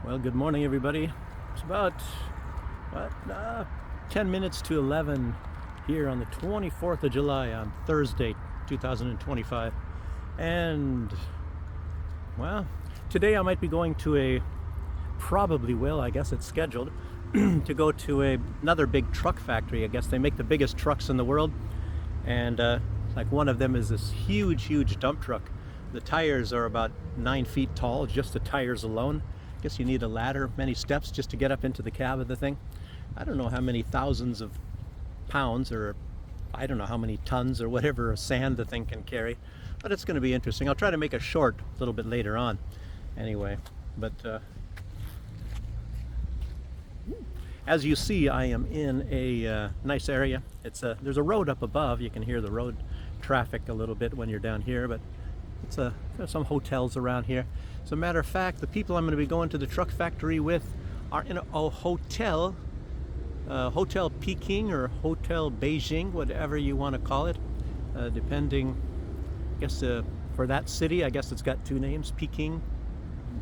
Well, good morning, everybody. It's about 10 minutes to 11 here on the 24th of July on Thursday, 2025. And, well, today I might be going to I guess it's scheduled, to go to another big truck factory. I guess they make the biggest trucks in the world. And like one of them is this huge dump truck. The tires are about 9 feet tall, just the tires alone. I guess you need a ladder, many steps just to get up into the cab of the thing. I don't know how many thousands of pounds, or I don't know how many tons or whatever of sand the thing can carry, but it's going to be interesting. I'll try to make a short a little bit later on anyway. But as you see, I am in a nice area. There's a road up above. You can hear the road traffic a little bit when you're down here, but there's some hotels around here. As a matter of fact, the people I'm going to be going to the truck factory with are in a hotel, Hotel Peking or Hotel Beijing, whatever you want to call it, depending. I guess for that city, I guess it's got two names: Peking,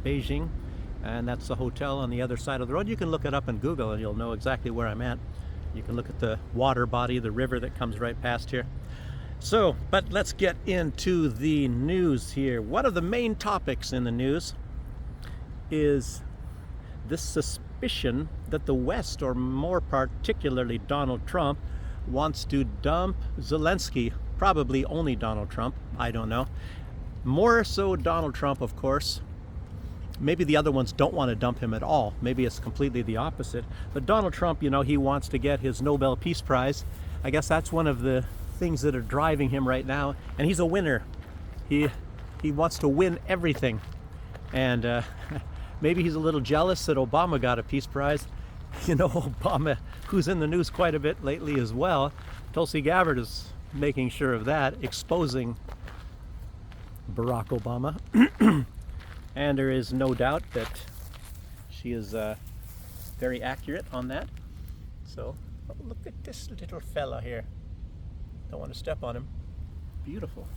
Beijing, and that's the hotel on the other side of the road. You can look it up in Google, and you'll know exactly where I'm at. You can look at the water body, the river that comes right past here. So, but let's get into the news here. One of the main topics in the news is this suspicion that the West, or more particularly Donald Trump, wants to dump Zelensky. Probably only Donald Trump, I don't know. More so Donald Trump, of course. Maybe the other ones don't want to dump him at all. Maybe it's completely the opposite. But Donald Trump, you know, he wants to get his Nobel Peace Prize. I guess that's one of the things that are driving him right now, and he's a winner. He wants to win everything, and maybe he's a little jealous that Obama got a Peace Prize. You know, Obama, who's in the news quite a bit lately as well. Tulsi Gabbard is making sure of that, exposing Barack Obama. And there is no doubt that she is very accurate on that. So, oh, look at this little fella here. Don't want to step on him. Beautiful.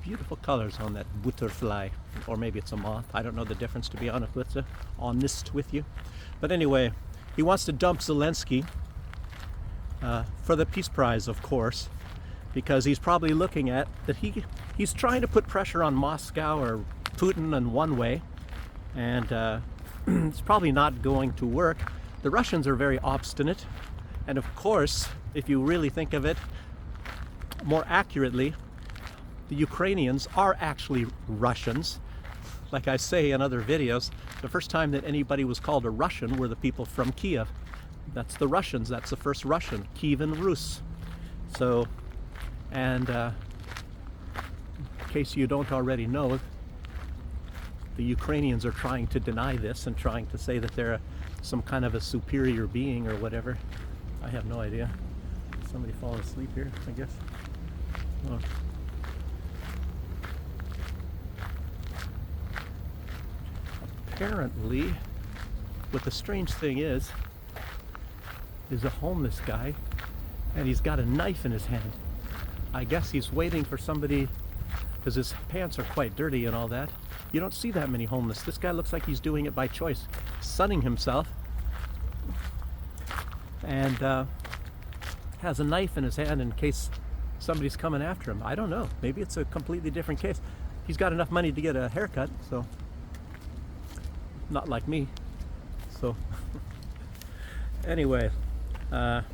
Beautiful colors on that butterfly. Or maybe it's a moth. I don't know the difference, to be honest with you. But anyway, he wants to dump Zelensky for the Peace Prize, of course, because he's probably looking at that he's trying to put pressure on Moscow or Putin in one way, and it's probably not going to work. The Russians are very obstinate, and of course, if you really think of it more accurately, the Ukrainians are actually Russians. Like I say in other videos, the first time that anybody was called a Russian were the people from Kiev. That's the Russians. That's the first Russian, Kievan Rus. So, and in case you don't already know, the Ukrainians are trying to deny this and trying to say that they're some kind of a superior being or whatever. I have no idea. Somebody falling asleep here, I guess. Oh. Apparently, what the strange thing is a homeless guy, and he's got a knife in his hand. I guess he's waiting for somebody, because his pants are quite dirty and all that. You don't see that many homeless. This guy looks like he's doing it by choice, sunning himself, and has a knife in his hand in case somebody's coming after him. I don't know. Maybe it's a completely different case. He's got enough money to get a haircut, so not like me. So anyway, I've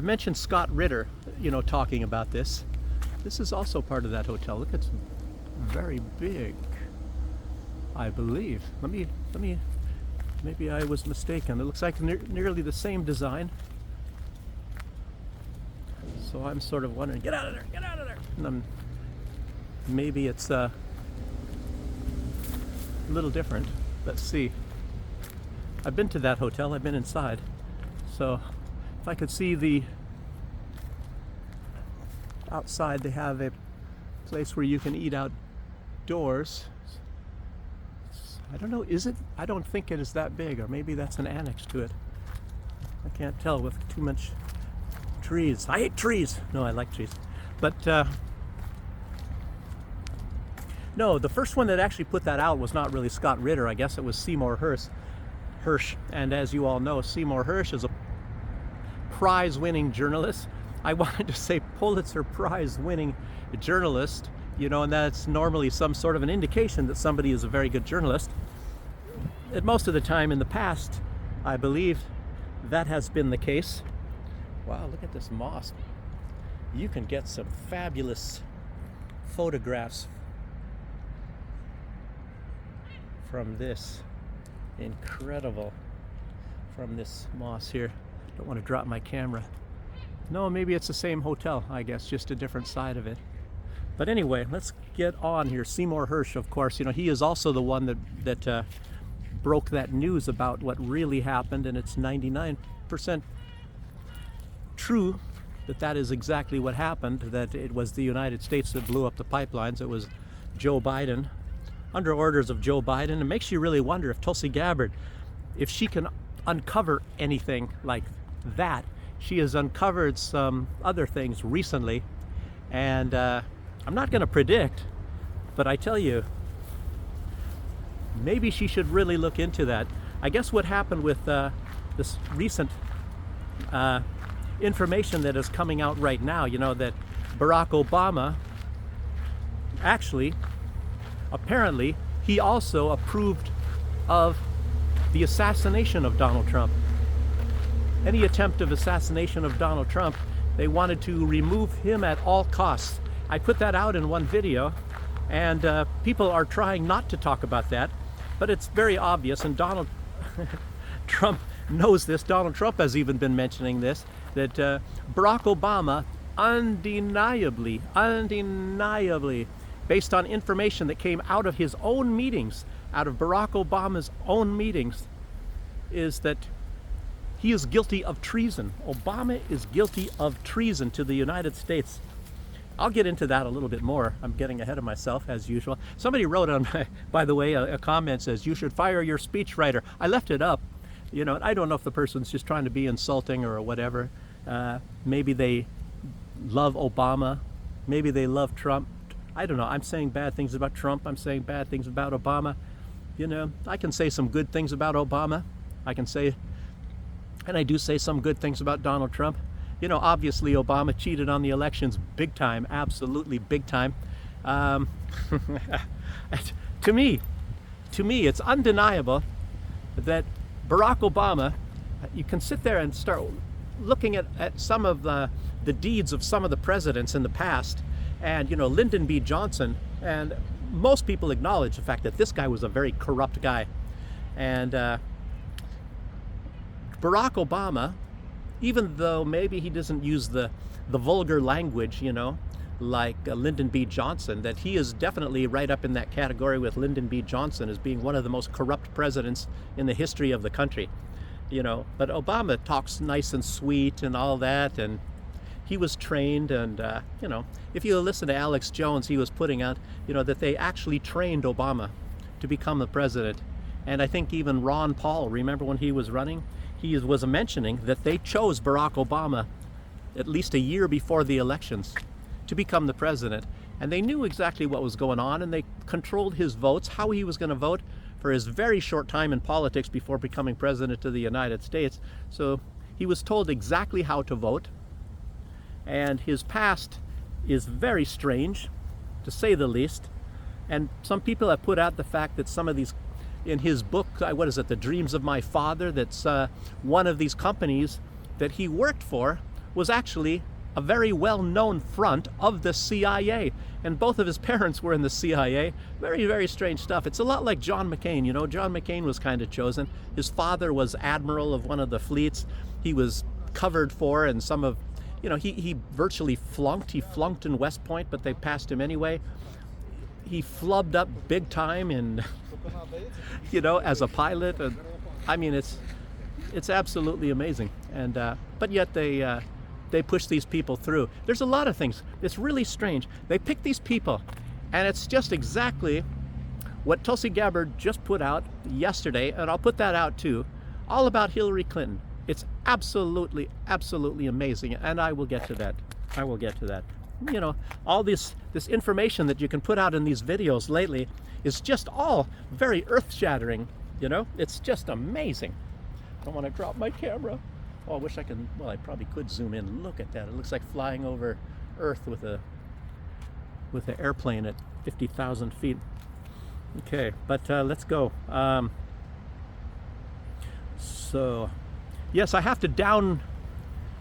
mentioned Scott Ritter, you know, talking about this. This is also part of that hotel. Look, it's very big, I believe. Let me. Maybe I was mistaken. It looks like nearly the same design. So I'm sort of wondering, get out of there, get out of there. And maybe it's a little different. Let's see. I've been to that hotel. I've been inside. So if I could see the outside, they have a place where you can eat outdoors. I don't know, is it? I don't think it is that big, or maybe that's an annex to it. I can't tell with too much trees. I hate trees. No, I like trees. But No, the first one that actually put that out was not really Scott Ritter. I guess it was Seymour Hersh. And as you all know, Seymour Hersh is a prize-winning journalist. I wanted to say Pulitzer Prize-winning journalist, you know, and that's normally some sort of an indication that somebody is a very good journalist. And most of the time in the past, I believe that has been the case. Wow, look at this moss. You can get some fabulous photographs from this. Incredible. From this moss here. Don't want to drop my camera. No, maybe it's the same hotel, I guess, just a different side of it. But anyway, let's get on here. Seymour Hersh, of course, you know, he is also the one that broke that news about what really happened, and it's 99% true that is exactly what happened, that it was the United States that blew up the pipelines. It was Joe Biden, under orders of Joe Biden. It makes you really wonder if Tulsi Gabbard, if she can uncover anything like that. She has uncovered some other things recently, and I'm not going to predict, but I tell you, maybe she should really look into that. I guess what happened with this recent information that is coming out right now, you know, that Barack Obama actually, apparently, he also approved of the assassination of Donald Trump. Any attempt of assassination of Donald Trump, they wanted to remove him at all costs. I put that out in one video, and people are trying not to talk about that, but it's very obvious, and Donald Trump knows this. Donald Trump has even been mentioning this, that Barack Obama undeniably, based on information that came out of his own meetings, out of Barack Obama's own meetings, is that he is guilty of treason. Obama is guilty of treason to the United States. I'll get into that a little bit more. I'm getting ahead of myself, as usual. Somebody wrote on my, by the way, a comment says, you should fire your speechwriter. I left it up. You know, I don't know if the person's just trying to be insulting or whatever. Maybe they love Obama. Maybe they love Trump. I don't know. I'm saying bad things about Trump. I'm saying bad things about Obama. You know, I can say some good things about Obama. I can say, and I do say some good things about Donald Trump. You know, obviously Obama cheated on the elections big time, absolutely big time. To me, it's undeniable that Barack Obama, you can sit there and start looking at some of the deeds of some of the presidents in the past, and, you know, Lyndon B. Johnson, and most people acknowledge the fact that this guy was a very corrupt guy. And Barack Obama, even though maybe he doesn't use the vulgar language, you know, like Lyndon B. Johnson, that he is definitely right up in that category with Lyndon B. Johnson as being one of the most corrupt presidents in the history of the country, you know. But Obama talks nice and sweet and all that, and he was trained, and you know, if you listen to Alex Jones, he was putting out, you know, that they actually trained Obama to become the president. And I think even Ron Paul, remember when he was running, he was mentioning that they chose Barack Obama at least a year before the elections to become the president. And they knew exactly what was going on, and they controlled his votes, how he was going to vote for his very short time in politics before becoming president of the United States. So he was told exactly how to vote. And his past is very strange, to say the least. And some people have put out the fact that some of these, in his book, what is it, The Dreams of My Father, that's one of these companies that he worked for was actually a very well-known front of the CIA. And both of his parents were in the CIA. Very, very strange stuff. It's a lot like John McCain. You know, John McCain was kind of chosen. His father was admiral of one of the fleets. He was covered for, and some of, you know, he virtually flunked. He flunked in West Point, but they passed him anyway. He flubbed up big time in, you know, as a pilot. And I mean, it's absolutely amazing. And but yet they push these people through. There's a lot of things. It's really strange. They pick these people, and it's just exactly what Tulsi Gabbard just put out yesterday, and I'll put that out too, all about Hillary Clinton. It's absolutely, absolutely amazing, and I will get to that. I will get to that. You know, all this this information that you can put out in these videos lately is just all very earth-shattering, you know? It's just amazing. I don't want to drop my camera. Oh, I wish I can, well, I probably could zoom in. Look at that. It looks like flying over Earth with an airplane at 50,000 feet. Okay, but let's go. So, yes, I have to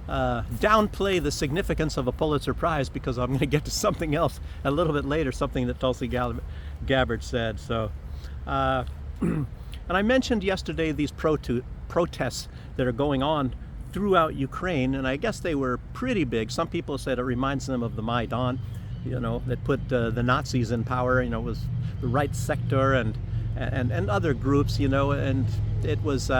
downplay the significance of a Pulitzer Prize because I'm going to get to something else a little bit later, something that Tulsi Gabbard said. So, and I mentioned yesterday these protests that are going on throughout Ukraine, and I guess they were pretty big. Some people said it reminds them of the Maidan, you know, that put the Nazis in power. You know, it was the right sector and other groups, you know, and it was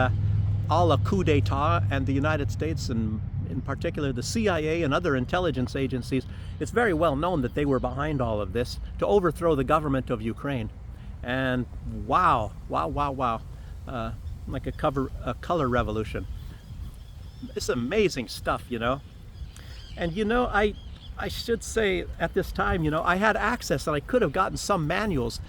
all a coup d'etat, and the United States, and in particular the CIA and other intelligence agencies, it's very well known that they were behind all of this to overthrow the government of Ukraine. And wow, like a color revolution. It's amazing stuff, you know. And you know, I should say at this time, you know, I had access and I could have gotten some manuals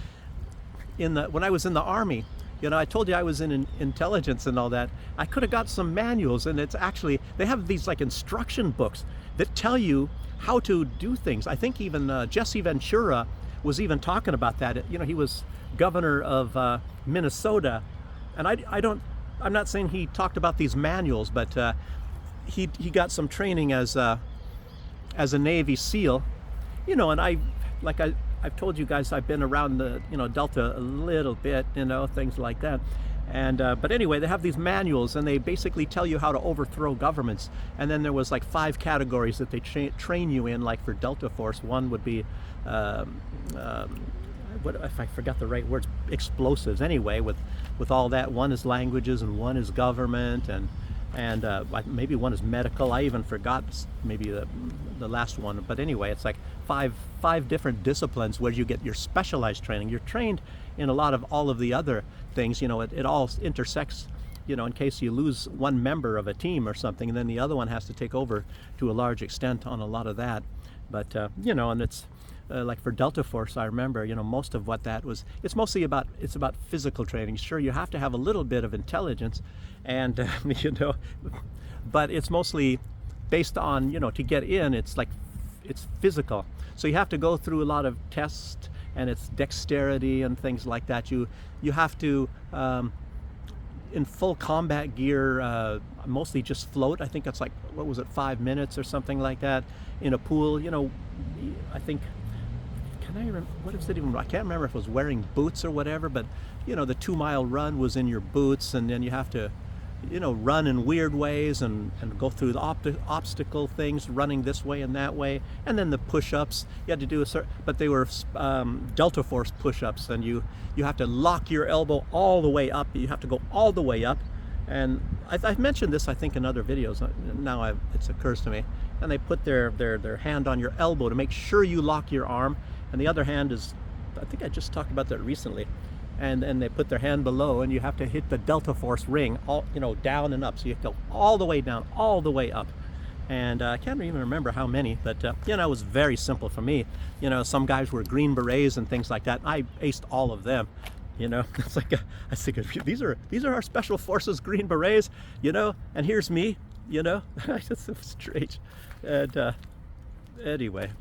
when I was in the Army. You know, I told you I was in intelligence and all that. I could have got some manuals, and it's actually, they have these like instruction books that tell you how to do things. I think even Jesse Ventura was even talking about that. You know, he was governor of Minnesota, and I'm not saying he talked about these manuals, but he got some training as a Navy SEAL, you know. And I've told you guys, I've been around the, you know, Delta a little bit, you know, things like that. And but anyway, they have these manuals, and they basically tell you how to overthrow governments. And then there was like 5 categories that they train you in, like for Delta Force. One would be what if I forgot the right words? Explosives. Anyway, with all that, one is languages, and one is government, and maybe one is medical. I even forgot maybe the last one. But anyway, it's like five different disciplines where you get your specialized training. You're trained in a lot of all of the other things. You know, it all intersects, you know, in case you lose one member of a team or something, and then the other one has to take over to a large extent on a lot of that. But you know, and it's like for Delta Force, I remember, you know, most of what that was, it's about physical training. Sure, you have to have a little bit of intelligence, and you know, but it's mostly based on, you know, to get in, it's physical. So you have to go through a lot of tests, and it's dexterity and things like that. You have to in full combat gear, mostly just float. I think it's like, what was it, 5 minutes or something like that in a pool. You know, I think, what is it even? I can't remember if it was wearing boots or whatever, but you know, the 2-mile run was in your boots, and then you have to, you know, run in weird ways and go through the obstacle things, running this way and that way, and then the push-ups. You had to do but they were Delta Force push-ups, and you have to lock your elbow all the way up. You have to go all the way up, and I've mentioned this, I think, in other videos. Now it occurs to me. And they put their hand on your elbow to make sure you lock your arm, and the other hand is, I think I just talked about that recently. And they put their hand below, and you have to hit the Delta Force ring, all, you know, down and up. So you have to go all the way down, all the way up. And I can't even remember how many, but you know, it was very simple for me. You know, some guys were Green Berets and things like that. I aced all of them. You know, it's like I think these are our Special Forces Green Berets. You know, and here's me. You know, it's strange. And anyway,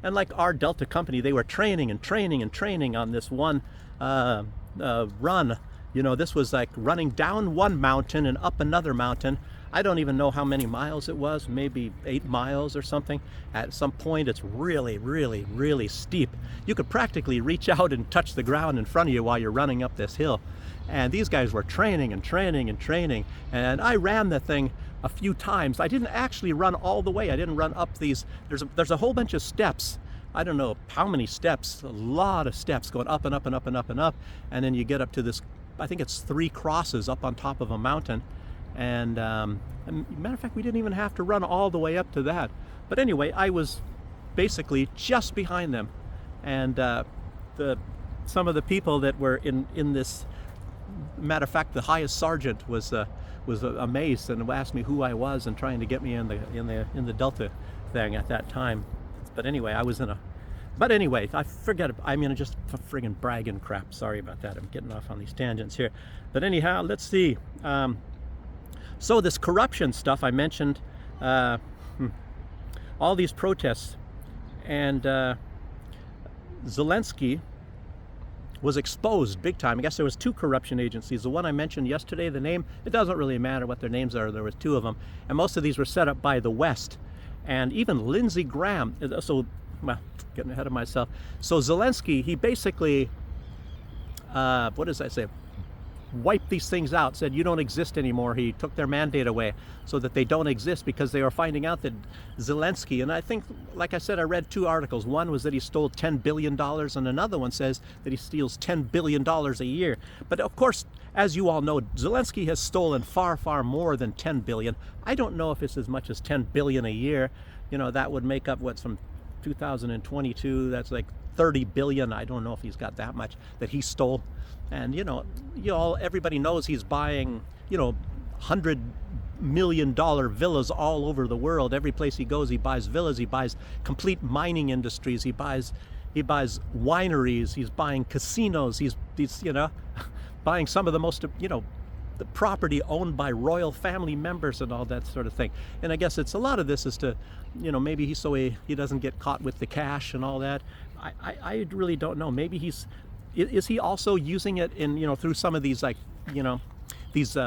and like our Delta company, they were training on this one run. You know, this was like running down one mountain and up another mountain. I don't even know how many miles it was, maybe 8 miles or something. At some point, it's really, really, really steep. You could practically reach out and touch the ground in front of you while you're running up this hill. And these guys were training. And I ran the thing a few times. I didn't actually run all the way. I didn't run up these. There's a whole bunch of steps. I don't know how many steps, a lot of steps going up and up and up and up and up. And then you get up to this, I think it's 3 crosses up on top of a mountain. And matter of fact, we didn't even have to run all the way up to that. But anyway, I was basically just behind them. And some of the people that were in this, matter of fact, the highest sergeant was amazed and asked me who I was and trying to get me in the Delta thing at that time. But anyway, I was in But anyway, I forget. I'm gonna just friggin' bragging crap. Sorry about that. I'm getting off on these tangents here. But anyhow, let's see. So this corruption stuff I mentioned, all these protests, and Zelensky was exposed big time. I guess there was two corruption agencies. The one I mentioned yesterday, the name, it doesn't really matter what their names are. There was two of them, and most of these were set up by the West. And even Lindsey Graham, so, well, getting ahead of myself. So Zelensky, he basically, what does I say? Wiped these things out, said you don't exist anymore. He took their mandate away so that they don't exist, because they were finding out that Zelensky, and I think, like I said, I read two articles. One was that he stole $10 billion, and another one says that he steals $10 billion a year. But of course, as you all know, Zelensky has stolen far, far more than 10 billion. I don't know if it's as much as 10 billion a year. You know, that would make up what's from 2022, that's like 30 billion. I don't know if he's got that much that he stole. And everybody knows he's buying, $100 million villas all over the world. Every place he goes, he buys villas. He buys complete mining industries. He buys wineries. He's buying casinos. He's buying some of the most, the property owned by royal family members and all that sort of thing. And I guess it's a lot of this is to, maybe he doesn't get caught with the cash and all that. I really don't know. Maybe is he also using it in, through some of these, these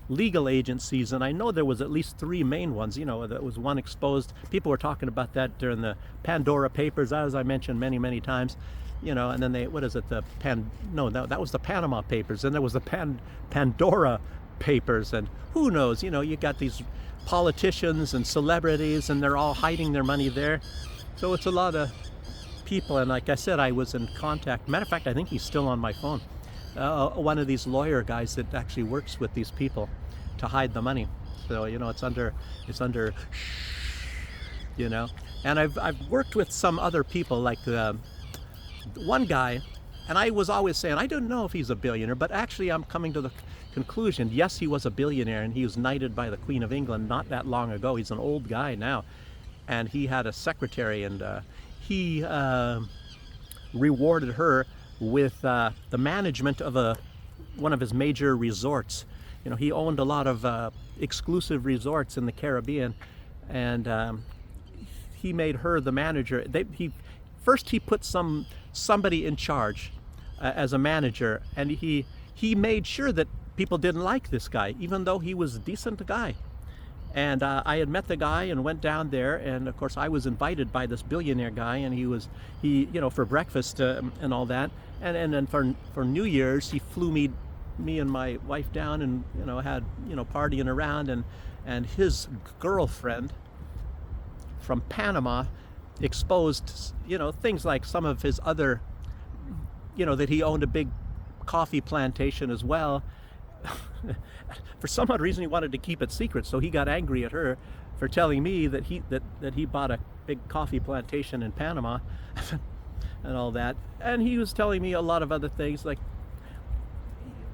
legal agencies? And I know there was at least three main ones. There was one exposed. People were talking about that during the Pandora Papers, as I mentioned many, many times. And then that was the Panama Papers, and there was the Pandora Papers, and who knows, you got these politicians and celebrities, and they're all hiding their money there. So it's a lot of people, and like I said, I was in contact. Matter of fact, I think he's still on my phone. One of these lawyer guys that actually works with these people to hide the money. So it's under, And I've worked with some other people, like one guy, and I was always saying I don't know if he's a billionaire, but actually I'm coming to the conclusion, yes, he was a billionaire, and he was knighted by the Queen of England not that long ago. He's an old guy now, and he had a secretary, and he rewarded her with the management of one of his major resorts. He owned a lot of exclusive resorts in the Caribbean, and he made her the manager. First he put somebody in charge as a manager, and he made sure that people didn't like this guy, even though he was a decent guy. And I had met the guy and went down there, and of course I was invited by this billionaire guy, and he for breakfast and all that, and then for New Year's he flew me and my wife down, and had partying around, and his girlfriend from Panama exposed things like some of his other, that he owned a big coffee plantation as well. For some odd reason he wanted to keep it secret, so he got angry at her for telling me that he bought a big coffee plantation in Panama and all that. And he was telling me a lot of other things, like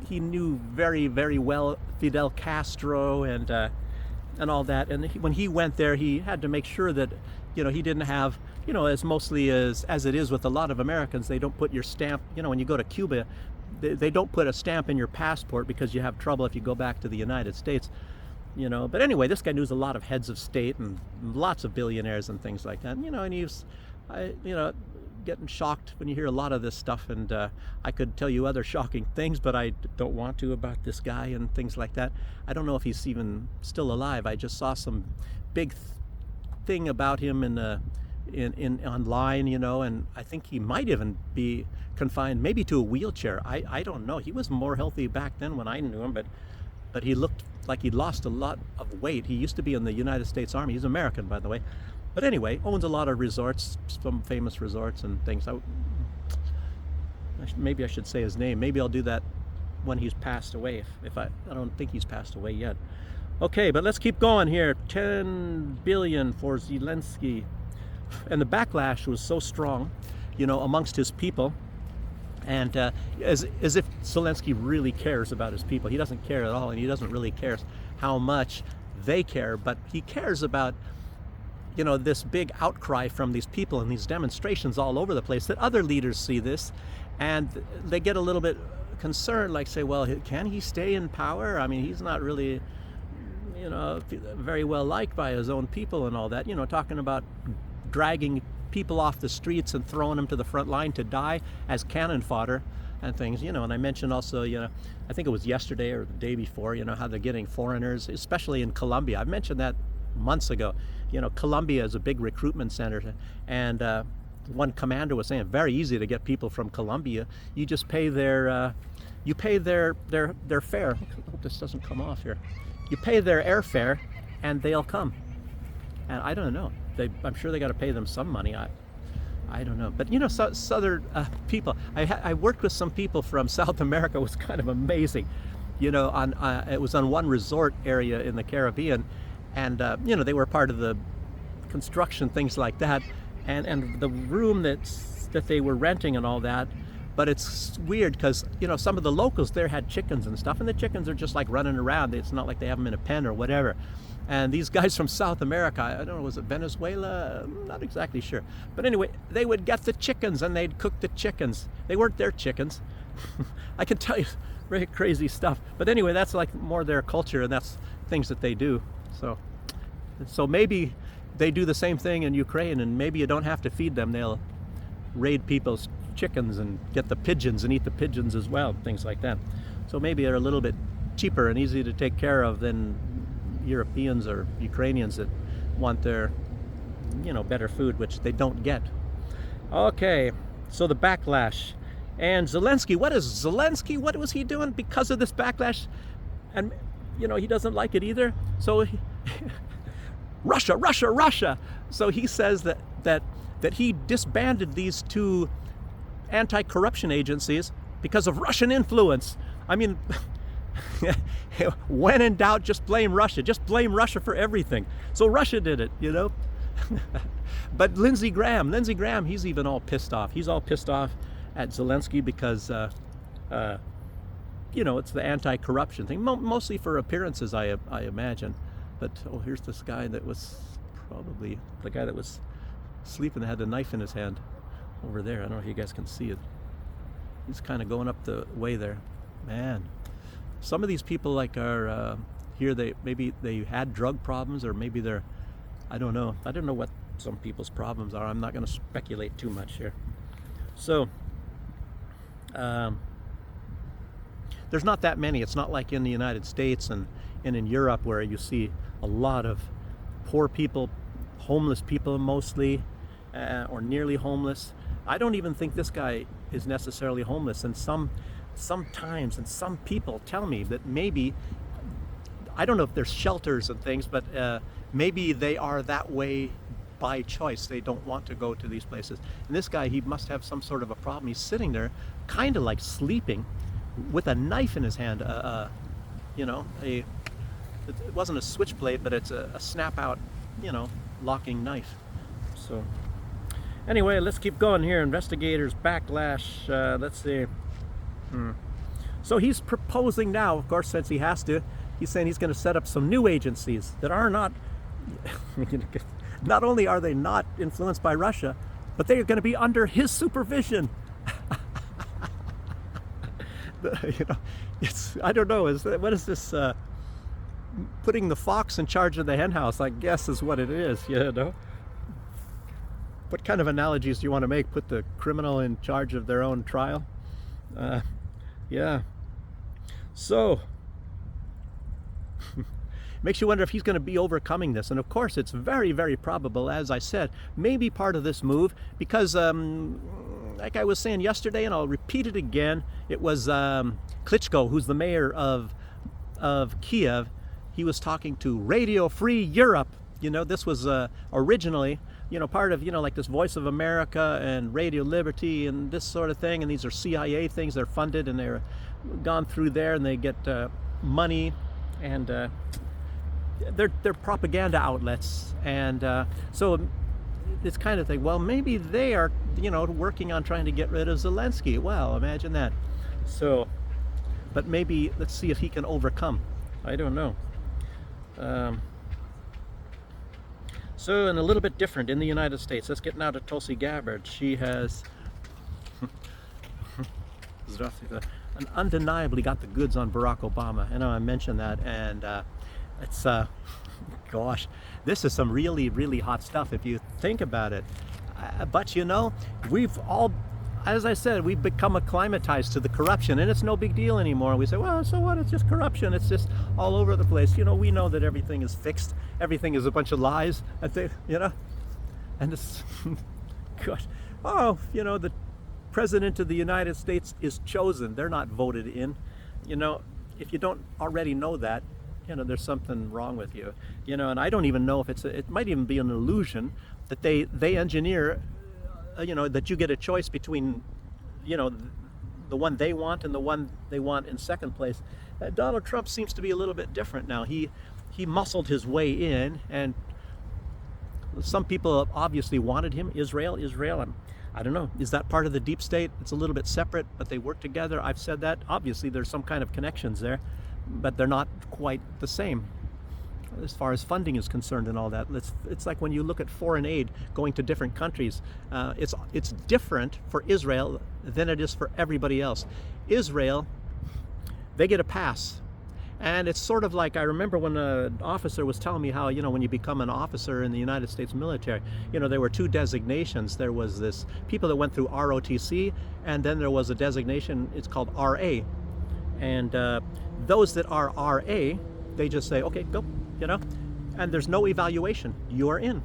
he knew very, very well Fidel Castro and all that. And when he went there, he had to make sure that he didn't have, as mostly as it is with a lot of Americans, they don't put your stamp, when you go to Cuba, they don't put a stamp in your passport because you have trouble if you go back to the United States, But anyway, this guy knows a lot of heads of state and lots of billionaires and things like that, and he was, getting shocked when you hear a lot of this stuff. And I could tell you other shocking things, but I don't want to, about this guy and things like that. I don't know if he's even still alive. I just saw some big thing about him in online, and I think he might even be confined maybe to a wheelchair. I don't know. He was more healthy back then when I knew him, but he looked like he'd lost a lot of weight. He used to be in the United States Army. He's American, by the way. But anyway, owns a lot of resorts, some famous resorts and things. Maybe I should say his name. Maybe I'll do that when he's passed away. If I don't think he's passed away yet. Okay, but let's keep going here. 10 billion for Zelensky. And the backlash was so strong, amongst his people. And as if Zelensky really cares about his people. He doesn't care at all, and he doesn't really care how much they care, but he cares about, this big outcry from these people and these demonstrations all over the place, that other leaders see this and they get a little bit concerned, like say, well, can he stay in power? I mean, he's not really, very well liked by his own people and all that, talking about dragging people off the streets and throwing them to the front line to die as cannon fodder and things, and I mentioned also, I think it was yesterday or the day before, how they're getting foreigners, especially in Colombia. I mentioned that months ago. Colombia is a big recruitment center, and one commander was saying very easy to get people from Colombia. You just pay their fare. I hope this doesn't come off here. You pay their airfare, and they'll come. And I don't know. I'm sure they got to pay them some money. I don't know. But southern people. I worked with some people from South America. It was kind of amazing. It was on one resort area in the Caribbean, and they were part of the construction, things like that, and the room that they were renting and all that. But it's weird because some of the locals there had chickens and stuff, and the chickens are just like running around. It's not like they have them in a pen or whatever. And these guys from South America, I don't know, was it Venezuela? I'm not exactly sure. But anyway, they would get the chickens and they'd cook the chickens. They weren't their chickens. I can tell you very crazy stuff. But anyway, that's like more their culture, and that's things that they do. So maybe they do the same thing in Ukraine, and maybe you don't have to feed them. They'll raid people's chickens and get the pigeons and eat the pigeons as well, things like that. So maybe they're a little bit cheaper and easy to take care of than Europeans or Ukrainians that want their better food, which they don't get. Okay, so the backlash. And Zelensky, what was he doing because of this backlash? And he doesn't like it either. So Russia. So he says that he disbanded these two anti-corruption agencies because of Russian influence. I mean, when in doubt, just blame Russia. Just blame Russia for everything. So Russia did it, But Lindsey Graham, he's even all pissed off. He's all pissed off at Zelensky because, it's the anti-corruption thing, mostly for appearances, I imagine. But, here's this guy that was probably the guy that was sleeping, that had a knife in his hand over there. I don't know if you guys can see it. He's kind of going up the way there. Man, some of these people are here, maybe they had drug problems, or maybe they're, I don't know what some people's problems are. I'm not going to speculate too much here. So there's not that many. It's not like in the United States and in Europe where you see a lot of poor people, homeless people mostly, or nearly homeless. I don't even think this guy is necessarily homeless, and sometimes some people tell me that maybe, I don't know if there's shelters and things, but maybe they are that way by choice. They don't want to go to these places. And this guy, he must have some sort of a problem. He's sitting there kind of like sleeping with a knife in his hand. It wasn't a switchblade, but it's a snap out, locking knife. So anyway, let's keep going here. Investigators backlash. Let's see. So he's proposing now, of course, since he has to, he's saying he's going to set up some new agencies that are not only are they not influenced by Russia, but they are going to be under his supervision. I don't know, what is this, putting the fox in charge of the hen house, I guess is what it is, What kind of analogies do you want to make? Put the criminal in charge of their own trial? Yeah. So, makes you wonder if he's going to be overcoming this. And of course, it's very, very probable, as I said, maybe part of this move, because like I was saying yesterday, and I'll repeat it again, it was Klitschko, who's the mayor of Kiev. He was talking to Radio Free Europe. This was originally, part of, like this Voice of America and Radio Liberty and this sort of thing. And these are CIA things. They're funded and they're gone through there, and they get money, and they're propaganda outlets. And so it's kind of thing, well, maybe they are, working on trying to get rid of Zelensky. Well, imagine that. So, but maybe let's see if he can overcome. I don't know. So, and a little bit different in the United States. Let's get now to Tulsi Gabbard. She has undeniably got the goods on Barack Obama. I know I mentioned that, and it's gosh, this is some really, really hot stuff if you think about it. But you know, we've all, as I said, we've become acclimatized to the corruption, and it's no big deal anymore. We say, well, so what? It's just corruption. It's just all over the place. You know, we know that everything is fixed. Everything is a bunch of lies. You know, and it's, gosh, oh, you know, the President of the United States is chosen. They're not voted in. You know, if you don't already know that, you know, there's something wrong with you. You know, and I don't even know if it might even be an illusion that they engineer, you know, that you get a choice between, you know, the one they want and the one they want in second place. Donald Trump seems to be a little bit different now. He muscled his way in, and some people obviously wanted him. Israel, I don't know, is that part of the deep state? It's a little bit separate, but they work together. I've said that. Obviously, there's some kind of connections there, but they're not quite the same as far as funding is concerned and all that. It's like when you look at foreign aid going to different countries, it's different for Israel than it is for everybody else. Israel, they get a pass. And it's sort of like, I remember when an officer was telling me how, you know, when you become an officer in the United States military, you know, there were two designations. There was this people that went through ROTC, and then there was a designation, it's called RA. And those that are RA, they just say, okay, go, you know, and there's no evaluation. You are in,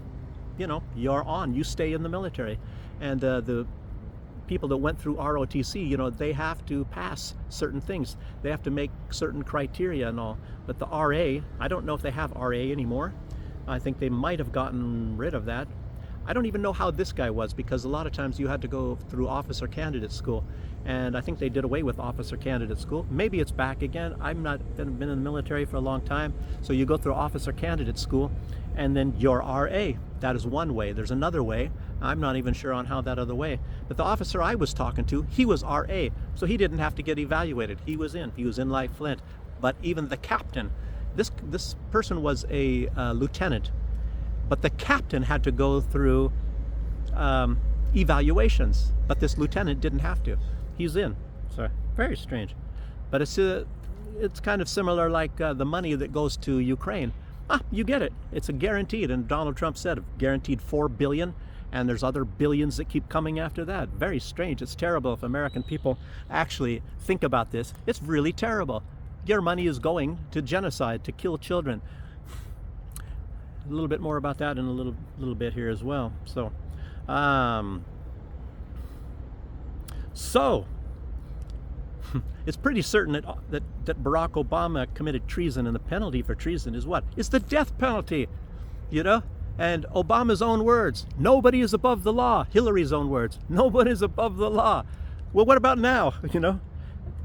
you know, you're on, you stay in the military. And the people that went through ROTC, you know, they have to pass certain things. They have to make certain criteria and all. But the RA, I don't know if they have RA anymore. I think they might have gotten rid of that. I don't even know how this guy was, because a lot of times you had to go through officer candidate school. And I think they did away with officer candidate school. Maybe it's back again. I've not been in the military for a long time. So you go through officer candidate school, and then you're RA. That is one way. There's another way. I'm not even sure on how that other way. But the officer I was talking to, he was RA. So he didn't have to get evaluated. He was in like Flint. But even the captain, this person was a lieutenant, but the captain had to go through evaluations. But this lieutenant didn't have to. He's in. So very strange. But it's kind of similar like the money that goes to Ukraine. You get it. It's a guaranteed, and Donald Trump said guaranteed $4 billion, and there's other billions that keep coming after that. Very strange. It's terrible if American people actually think about this. It's really terrible. Your money is going to genocide, to kill children. A little bit more about that in a little bit here as well. So it's pretty certain that Barack Obama committed treason, and the penalty for treason is what? It's the death penalty, you know? And Obama's own words, nobody is above the law. Hillary's own words, nobody is above the law. Well, what about now, you know?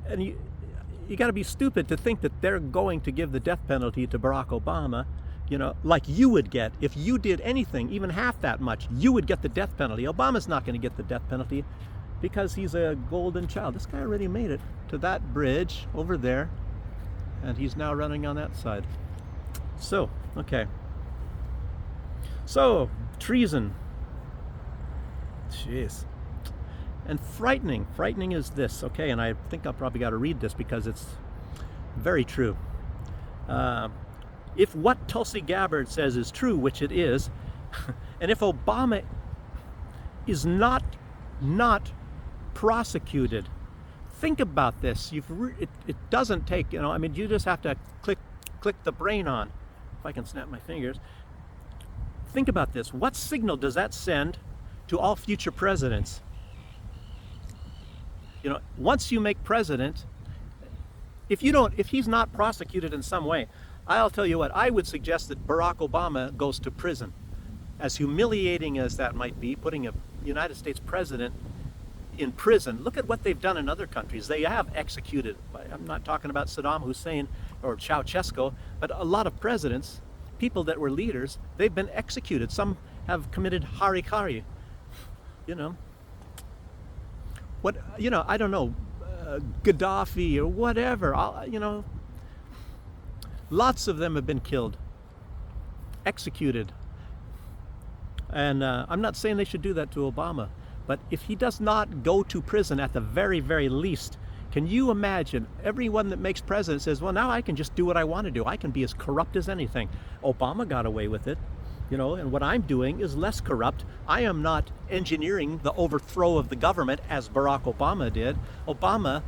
And you got to be stupid to think that they're going to give the death penalty to Barack Obama, you know, like you would get. If you did anything, even half that much, you would get the death penalty. Obama's not going to get the death penalty, because he's a golden child. This guy already made it to that bridge over there, and he's now running on that side. So, okay. So, treason. Jeez. And frightening. Frightening is this, okay, and I think I'll probably got to read this because it's very true. If what Tulsi Gabbard says is true, which it is, and if Obama is not prosecuted, think about this. It doesn't take, you know, I mean, you just have to click the brain on. If I can snap my fingers. Think about this. What signal does that send to all future presidents? You know, once you make president, if he's not prosecuted in some way, I'll tell you what, I would suggest that Barack Obama goes to prison. As humiliating as that might be, putting a United States president in prison. Look at what they've done in other countries. They have executed, I'm not talking about Saddam Hussein or Ceausescu, but a lot of presidents, people that were leaders, they've been executed. Some have committed harikari. You know, what, you know, I don't know, Gaddafi or whatever, you know, lots of them have been killed, executed. And I'm not saying they should do that to Obama, but if he does not go to prison at the very, very least, can you imagine everyone that makes president says, well, now I can just do what I want to do. I can be as corrupt as anything. Obama got away with it, and what I'm doing is less corrupt. I am not engineering the overthrow of the government as Barack Obama did. Obama,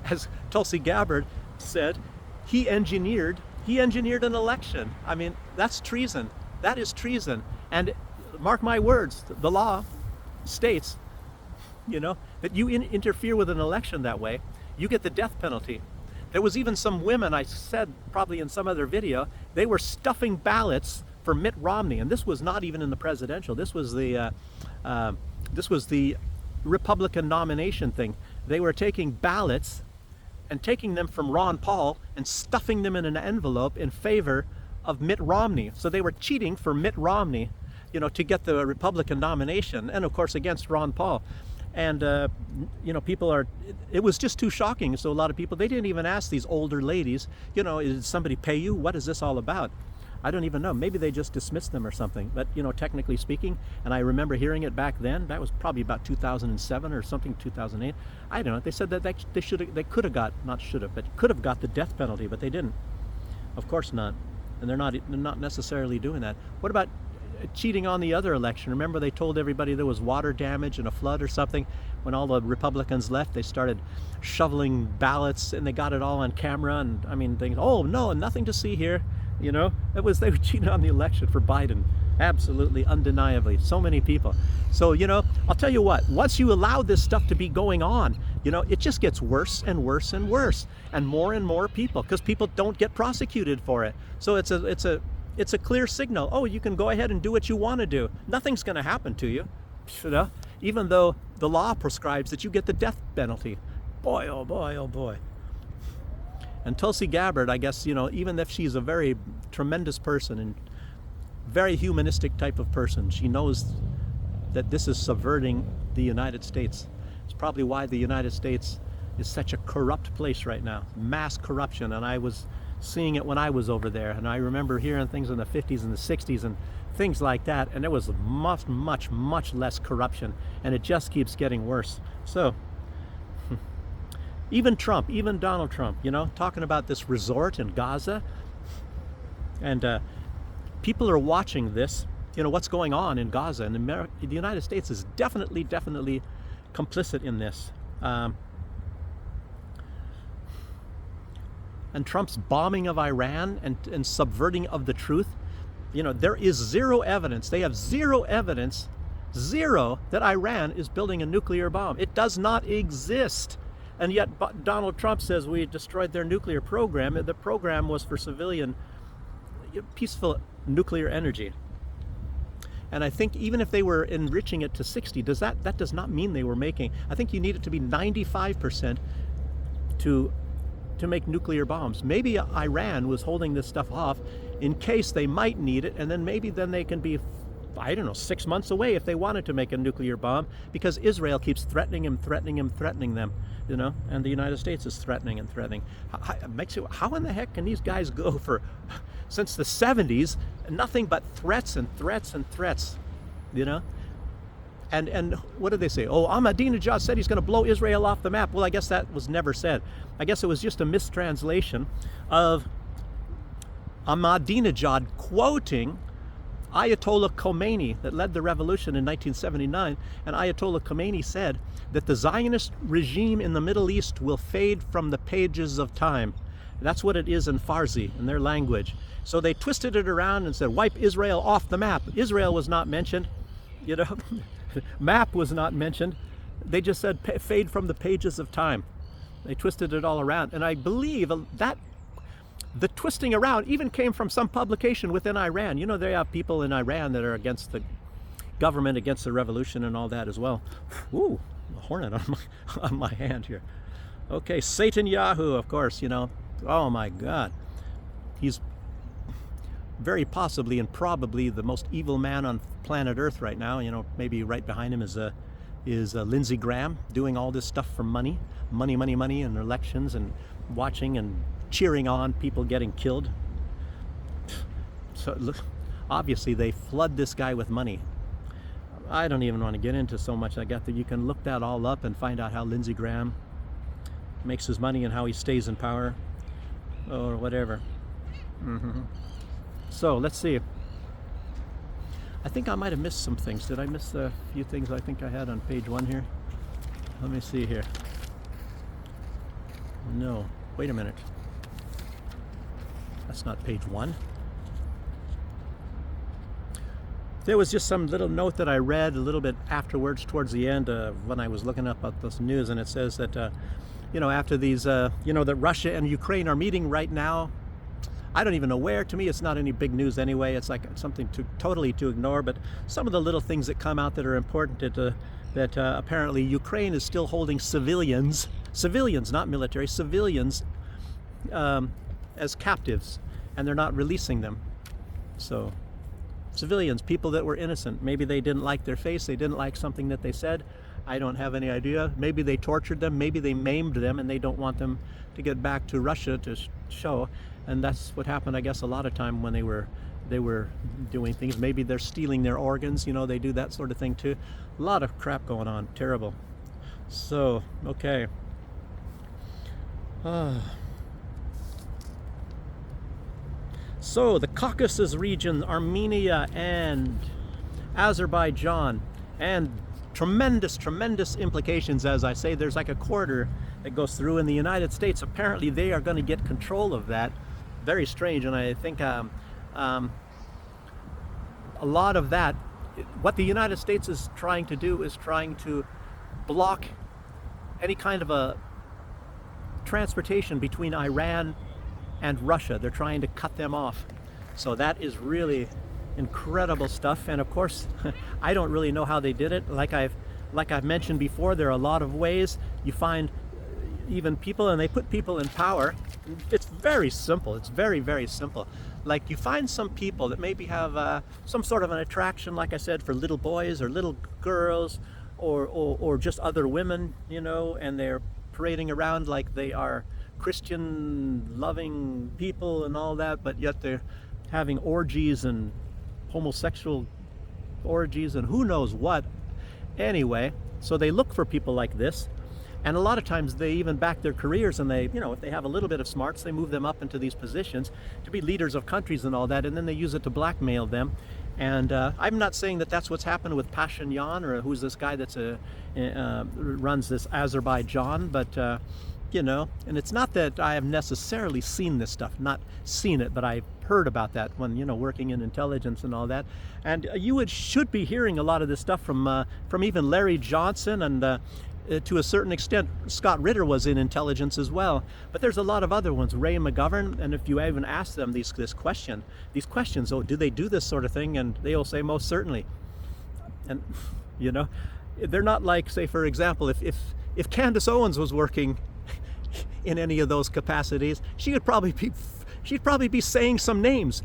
as Tulsi Gabbard said, he engineered an election. I mean, that's treason. That is treason. And mark my words, the law states, that you interfere with an election that way, you get the death penalty. There was even some women, I said probably in some other video, they were stuffing ballots for Mitt Romney, and this was not even in the presidential. This was the Republican nomination thing. They were taking ballots and taking them from Ron Paul and stuffing them in an envelope in favor of Mitt Romney. So they were cheating for Mitt Romney, to get the Republican nomination, and of course against Ron Paul. And it was just too shocking. So a lot of people, they didn't even ask these older ladies, did somebody pay you? What is this all about? I don't even know. Maybe they just dismissed them or something. But technically speaking, and I remember hearing it back then. That was probably about 2007 or something, 2008. I don't know. They said that they could have got the death penalty, but they didn't. Of course not. And they're not necessarily doing that. What about cheating on the other election? Remember, they told everybody there was water damage and a flood or something. When all the Republicans left, they started shoveling ballots, and they got it all on camera. And I mean, things. Oh no, nothing to see here. They were cheating on the election for Biden. Absolutely, undeniably, so many people. So I'll tell you what. Once you allow this stuff to be going on, it just gets worse and worse and worse, and more people, because people don't get prosecuted for it. So it's a clear signal. Oh, you can go ahead and do what you want to do. Nothing's going to happen to you, even though the law prescribes that you get the death penalty. Boy, oh boy, oh boy. And Tulsi Gabbard, I guess, even if she's a very tremendous person and very humanistic type of person, she knows that this is subverting the United States. It's probably why the United States is such a corrupt place right now. Mass corruption. And I was seeing it when I was over there, and I remember hearing things in the 50s and the 60s and things like that, and there was much less corruption, and it just keeps getting worse. So even Donald Trump, talking about this resort in Gaza, and people are watching this, what's going on in Gaza, and the United States is definitely complicit in this. And Trump's bombing of Iran and subverting of the truth, there is zero evidence. They have zero evidence, that Iran is building a nuclear bomb. It does not exist. And yet Donald Trump says we destroyed their nuclear program. The program was for civilian, peaceful nuclear energy. And I think even if they were enriching it to 60, that does not mean they were making. I think you need it to be 95% to make nuclear bombs. Maybe Iran was holding this stuff off in case they might need it, and then they can be, 6 months away if they wanted to make a nuclear bomb, because Israel keeps threatening them, and the United States is threatening. How in the heck can these guys go since the 70s, nothing but threats and threats and threats, And what did they say? Oh, Ahmadinejad said he's going to blow Israel off the map. Well, I guess that was never said. I guess it was just a mistranslation of Ahmadinejad quoting Ayatollah Khomeini that led the revolution in 1979. And Ayatollah Khomeini said that the Zionist regime in the Middle East will fade from the pages of time. That's what it is in Farsi, in their language. So they twisted it around and said, wipe Israel off the map. Israel was not mentioned, Map was not mentioned. They just said fade from the pages of time. They twisted it all around. And I believe that the twisting around even came from some publication within Iran. They have people in Iran that are against the government, against the revolution and all that as well. Ooh, a hornet on my hand here. Okay, Satan Yahoo, of course, Oh my God. He's very possibly and probably the most evil man on planet Earth right now. Maybe right behind him is Lindsey Graham, doing all this stuff for money, and elections, and watching and cheering on people getting killed. So look, obviously they flood this guy with money. I don't even want to get into so much. I got that you can look that all up and find out how Lindsey Graham makes his money and how he stays in power or whatever. So let's see. I think I might have missed some things. Did I miss a few things I think I had on page 1 here? Let me see here. No, wait a minute. That's not page 1. There was just some little note that I read a little bit afterwards, towards the end, when I was looking up at this news, and it says that, you know, after these, you know, that Russia and Ukraine are meeting right now. I don't even know where. To me, it's not any big news anyway. It's like something totally to ignore. But some of the little things that come out that are important, that apparently Ukraine is still holding civilians, not military, civilians, as captives, and they're not releasing them. So civilians, people that were innocent, maybe they didn't like their face, they didn't like something that they said. I don't have any idea. Maybe they tortured them, maybe they maimed them, and they don't want them to get back to Russia to show. And that's what happened, I guess, a lot of time when they were doing things. Maybe they're stealing their organs, you know, they do that sort of thing too. A lot of crap going on, terrible. So, okay. So the Caucasus region, Armenia and Azerbaijan, and tremendous implications. As I say, there's like a corridor that goes through in the United States. Apparently they are going to get control of that. Very strange. And I think a lot of that, what the United States is trying to do is trying to block any kind of a transportation between Iran and Russia. They're trying to cut them off. So that is really incredible stuff. And of course, I don't really know how they did it. Like I've mentioned before, there are a lot of ways. You find even people, and they put people in power. It's very simple. It's very simple. Like you find some people that maybe have some sort of an attraction, like I said, for little boys or little girls, or just other women, you know, and they're parading around like they are Christian loving people and all that, but yet they're having orgies and homosexual orgies and who knows what. Anyway, so they look for people like this, and a lot of times they even back their careers, and they, you know, if they have a little bit of smarts, they move them up into these positions to be leaders of countries and all that, and then they use it to blackmail them. And I'm not saying that that's what's happened with Pashinyan, or who's this guy that's runs this Azerbaijan, but you know, and it's not that I have necessarily seen this stuff, not seen it, but I've heard about that when, you know, working in intelligence and all that. And you should be hearing a lot of this stuff from even Larry Johnson, and to a certain extent Scott Ritter was in intelligence as well. But there's a lot of other ones, Ray McGovern, and if you even ask them these questions, oh, do they do this sort of thing? And they'll say most certainly. And you know, they're not like, say for example, if Candace Owens was working in any of those capacities, she'd probably be saying some names,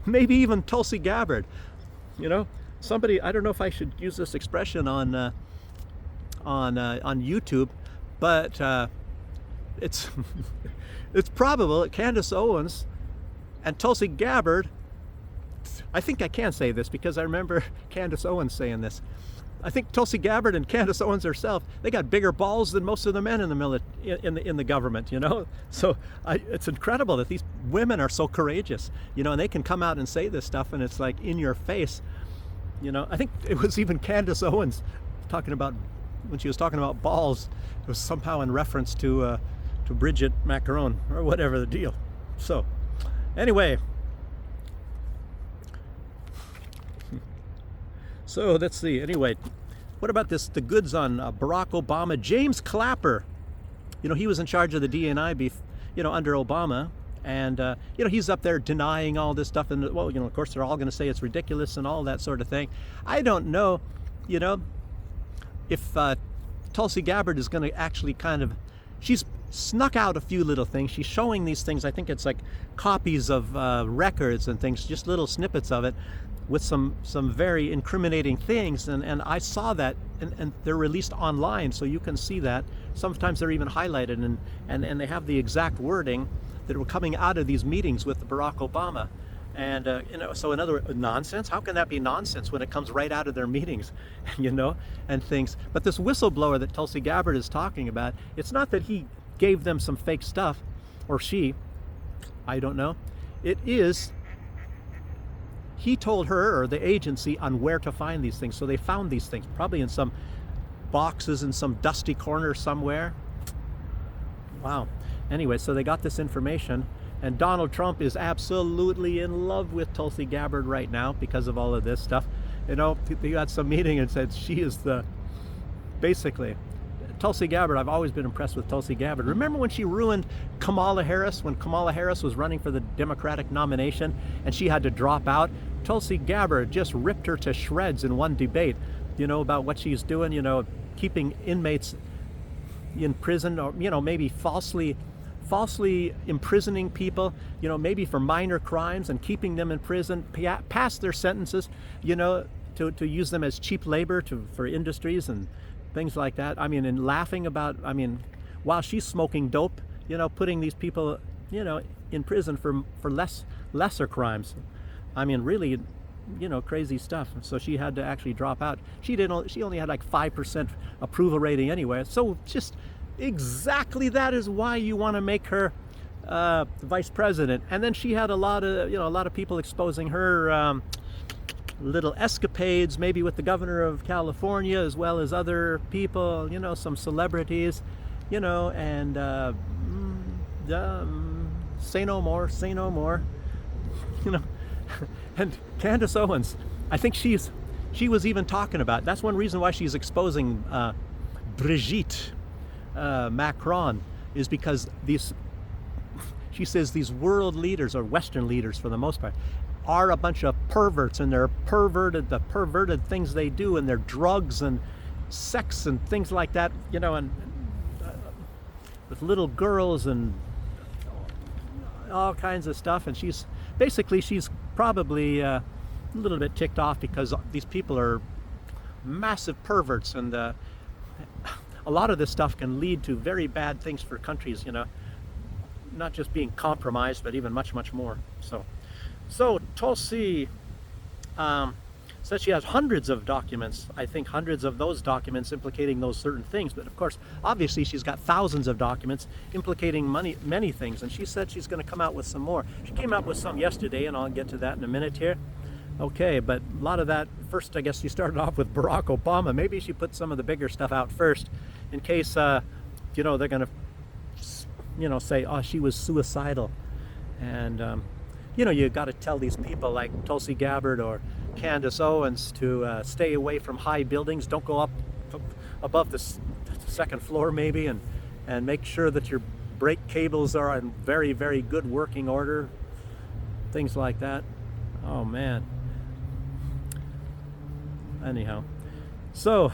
maybe even Tulsi Gabbard. You know, somebody, I don't know if I should use this expression on YouTube, but it's it's probable that Candace Owens and Tulsi Gabbard, I think I can say this because I remember Candace Owens saying this. I think Tulsi Gabbard and Candace Owens herself, they got bigger balls than most of the men in the government, you know. So it's incredible that these women are so courageous, you know, and they can come out and say this stuff, and it's like in your face, you know. I think it was even Candace Owens talking about, when she was talking about balls, it was somehow in reference to Bridget Macron or whatever the deal. So anyway. So let's see. Anyway, what about this? The goods on Barack Obama. James Clapper, you know, he was in charge of the DNI, you know, under Obama, and you know, he's up there denying all this stuff. And well, you know, of course, they're all going to say it's ridiculous and all that sort of thing. I don't know, you know, if Tulsi Gabbard is going to actually kind of, she's snuck out a few little things. She's showing these things. I think it's like copies of records and things, just little snippets of it, with some very incriminating things, and I saw that, and they're released online, so you can see that. Sometimes they're even highlighted, and they have the exact wording that were coming out of these meetings with Barack Obama. And so in other words, nonsense. How can that be nonsense when it comes right out of their meetings, you know, and things? But this whistleblower that Tulsi Gabbard is talking about, it's not that he gave them some fake stuff, or she, I don't know. It is he told her or the agency on where to find these things. So they found these things probably in some boxes in some dusty corner somewhere. Wow. Anyway, so they got this information. And Donald Trump is absolutely in love with Tulsi Gabbard right now because of all of this stuff. You know, he got some meeting and said she is basically, Tulsi Gabbard, I've always been impressed with Tulsi Gabbard. Remember when she ruined Kamala Harris, when Kamala Harris was running for the Democratic nomination and she had to drop out? Tulsi Gabbard just ripped her to shreds in one debate, you know, about what she's doing, you know, keeping inmates in prison, or, you know, maybe falsely imprisoning people, you know, maybe for minor crimes and keeping them in prison past their sentences, you know, to use them as cheap labor for industries and things like that. I mean, and laughing about, I mean, while she's smoking dope, you know, putting these people, you know, in prison for lesser crimes. I mean, really, you know, crazy stuff. So she had to actually drop out. She only had like 5% approval rating anyway. So just exactly that is why you want to make her vice president. And then she had a lot of people exposing her little escapades, maybe with the governor of California as well as other people, you know, some celebrities, you know, and say no more, you know. And Candace Owens, I think she was even talking about, that's one reason why she's exposing Brigitte Macron, is because she says these world leaders, or Western leaders for the most part, are a bunch of perverts, and they're the perverted things they do, and their drugs and sex and things like that, you know, and with little girls and all kinds of stuff. And she's probably a little bit ticked off because these people are massive perverts, and a lot of this stuff can lead to very bad things for countries, you know, not just being compromised, but even much, much more. So Tulsi says she has hundreds of documents, I think hundreds of those documents implicating those certain things. But of course, obviously she's got thousands of documents implicating many things. And she said she's going to come out with some more. She came out with some yesterday, and I'll get to that in a minute here. Okay, but a lot of that, first I guess she started off with Barack Obama. Maybe she put some of the bigger stuff out first in case, you know, they're going to, you know, say, oh, she was suicidal. And, you know, you got to tell these people like Tulsi Gabbard or Candace Owens to stay away from high buildings. Don't go up above the second floor maybe, and make sure that your brake cables are in very, very good working order. Things like that. Oh, man. Anyhow, so,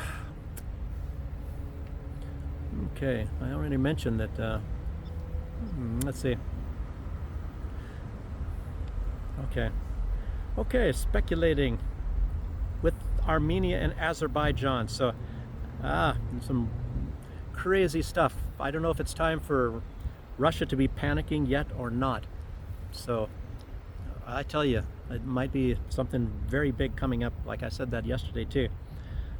okay, I already mentioned that, let's see. Okay, speculating with Armenia and Azerbaijan. So, some crazy stuff. I don't know if it's time for Russia to be panicking yet or not. So, I tell you, it might be something very big coming up. Like I said that yesterday too.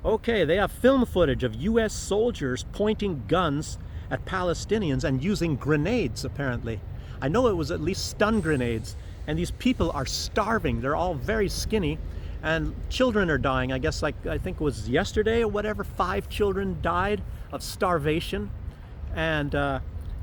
Okay, they have film footage of U.S. soldiers pointing guns at Palestinians and using grenades, apparently. I know it was at least stun grenades. And these people are starving. They're all very skinny, and children are dying. I guess, like, I think it was yesterday or whatever, 5 children died of starvation. And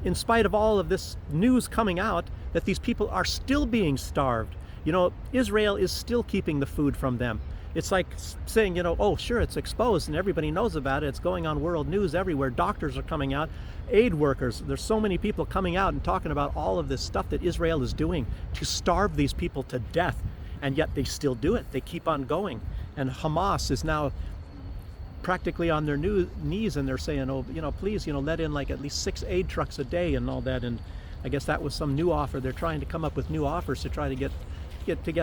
in spite of all of this news coming out that these people are still being starved, you know, Israel is still keeping the food from them. It's like saying, you know, oh, sure, it's exposed and everybody knows about it. It's going on world news everywhere. Doctors are coming out, aid workers. There's so many people coming out and talking about all of this stuff that Israel is doing to starve these people to death. And yet they still do it. They keep on going. And Hamas is now practically on their knees, and they're saying, oh, you know, please, you know, let in like at least 6 aid trucks a day and all that. And I guess that was some new offer. They're trying to come up with new offers to try to get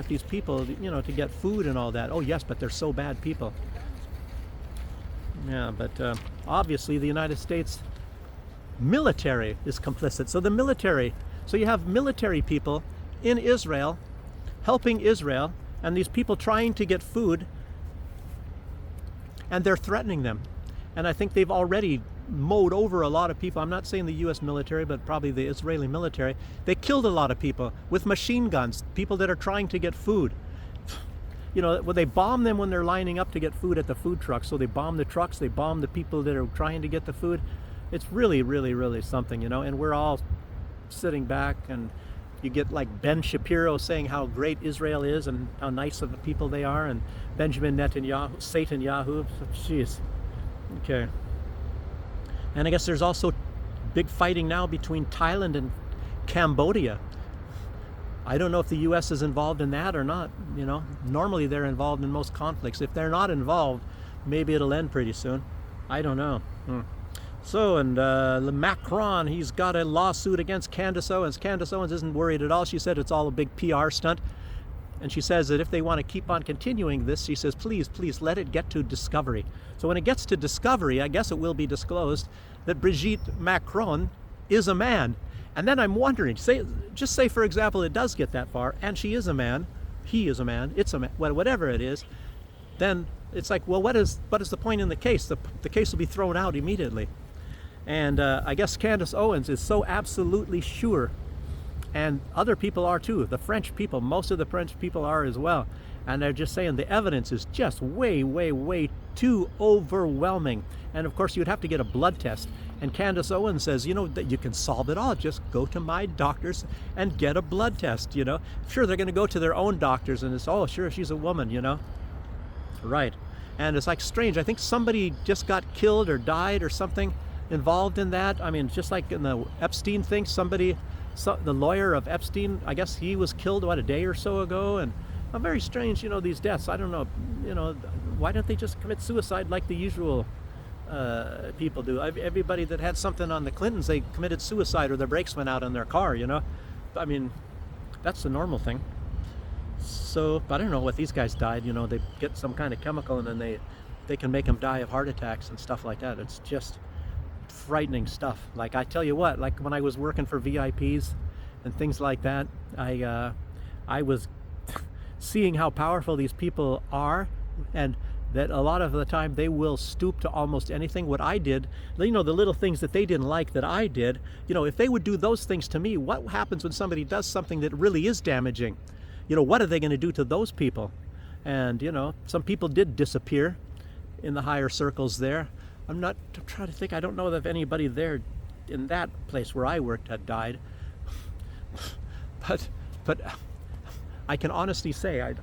these people, you know, to get food and all that. Oh yes, but they're so bad people. Yeah, but obviously the United States military is complicit. So you have military people in Israel helping Israel, and these people trying to get food, and they're threatening them. And I think they've already mowed over a lot of people. I'm not saying the US military, but probably the Israeli military. They killed a lot of people with machine guns, people that are trying to get food. You know, when they bomb them when they're lining up to get food at the food trucks. So they bomb the trucks, they bomb the people that are trying to get the food. It's really, really, really something, you know, and we're all sitting back, and you get like Ben Shapiro saying how great Israel is and how nice of the people they are, and Benjamin Netanyahu, Satan Yahoo, jeez. Okay. And I guess there's also big fighting now between Thailand and Cambodia. I don't know if the US is involved in that or not, you know. Normally they're involved in most conflicts. If they're not involved, maybe it'll end pretty soon. I don't know. So, and Macron, he's got a lawsuit against Candace Owens. Candace Owens isn't worried at all. She said it's all a big PR stunt. And she says that if they want to keep on continuing this, she says, please, please let it get to discovery. So when it gets to discovery, I guess it will be disclosed that Brigitte Macron is a man. And then I'm wondering, just say for example it does get that far, and she is a man, he is a man, it's a man, whatever it is, then it's like, well, what is the point in the case? The case will be thrown out immediately. And I guess Candace Owens is so absolutely sure, and other people are too. The French people, most of the French people are as well. And they're just saying the evidence is just way, way, way too overwhelming. And of course, you'd have to get a blood test. And Candace Owens says, you know, that you can solve it all. Just go to my doctors and get a blood test, you know. Sure, they're going to go to their own doctors and it's, oh, sure, she's a woman, you know. Right. And it's like strange. I think somebody just got killed or died or something involved in that. I mean, just like in the Epstein thing, the lawyer of Epstein, I guess he was killed, a day or so ago. And very strange, you know, these deaths. I don't know, you know, why don't they just commit suicide like the usual people do? Everybody that had something on the Clintons, they committed suicide or their brakes went out on their car, you know. I mean, that's the normal thing. So, I don't know what these guys died, you know, they get some kind of chemical and then they can make them die of heart attacks and stuff like that. It's just frightening stuff. Like, I tell you what, like when I was working for VIPs and things like that, I was seeing how powerful these people are, and that a lot of the time they will stoop to almost anything. What I did, you know, the little things that they didn't like that I did, you know, if they would do those things to me, what happens when somebody does something that really is damaging? You know, what are they going to do to those people? And, you know, some people did disappear in the higher circles there. I'm trying to think, I don't know if anybody there in that place where I worked had died. But I can honestly say, and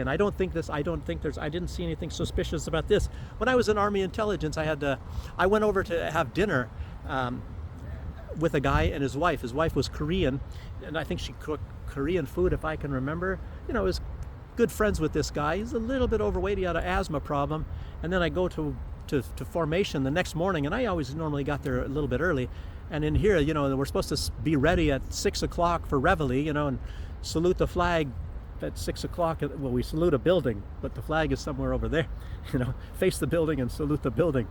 I didn't see anything suspicious about this. When I was in Army Intelligence, I went over to have dinner with a guy and his wife. His wife was Korean, and I think she cooked Korean food, if I can remember. You know, I was good friends with this guy. He's a little bit overweight, he had an asthma problem. And then I go to formation the next morning, and I always normally got there a little bit early. And in here, you know, we're supposed to be ready at 6 o'clock for Reveille, you know, and salute the flag at 6 o'clock. Well, we salute a building, but the flag is somewhere over there, you know, face the building and salute the building.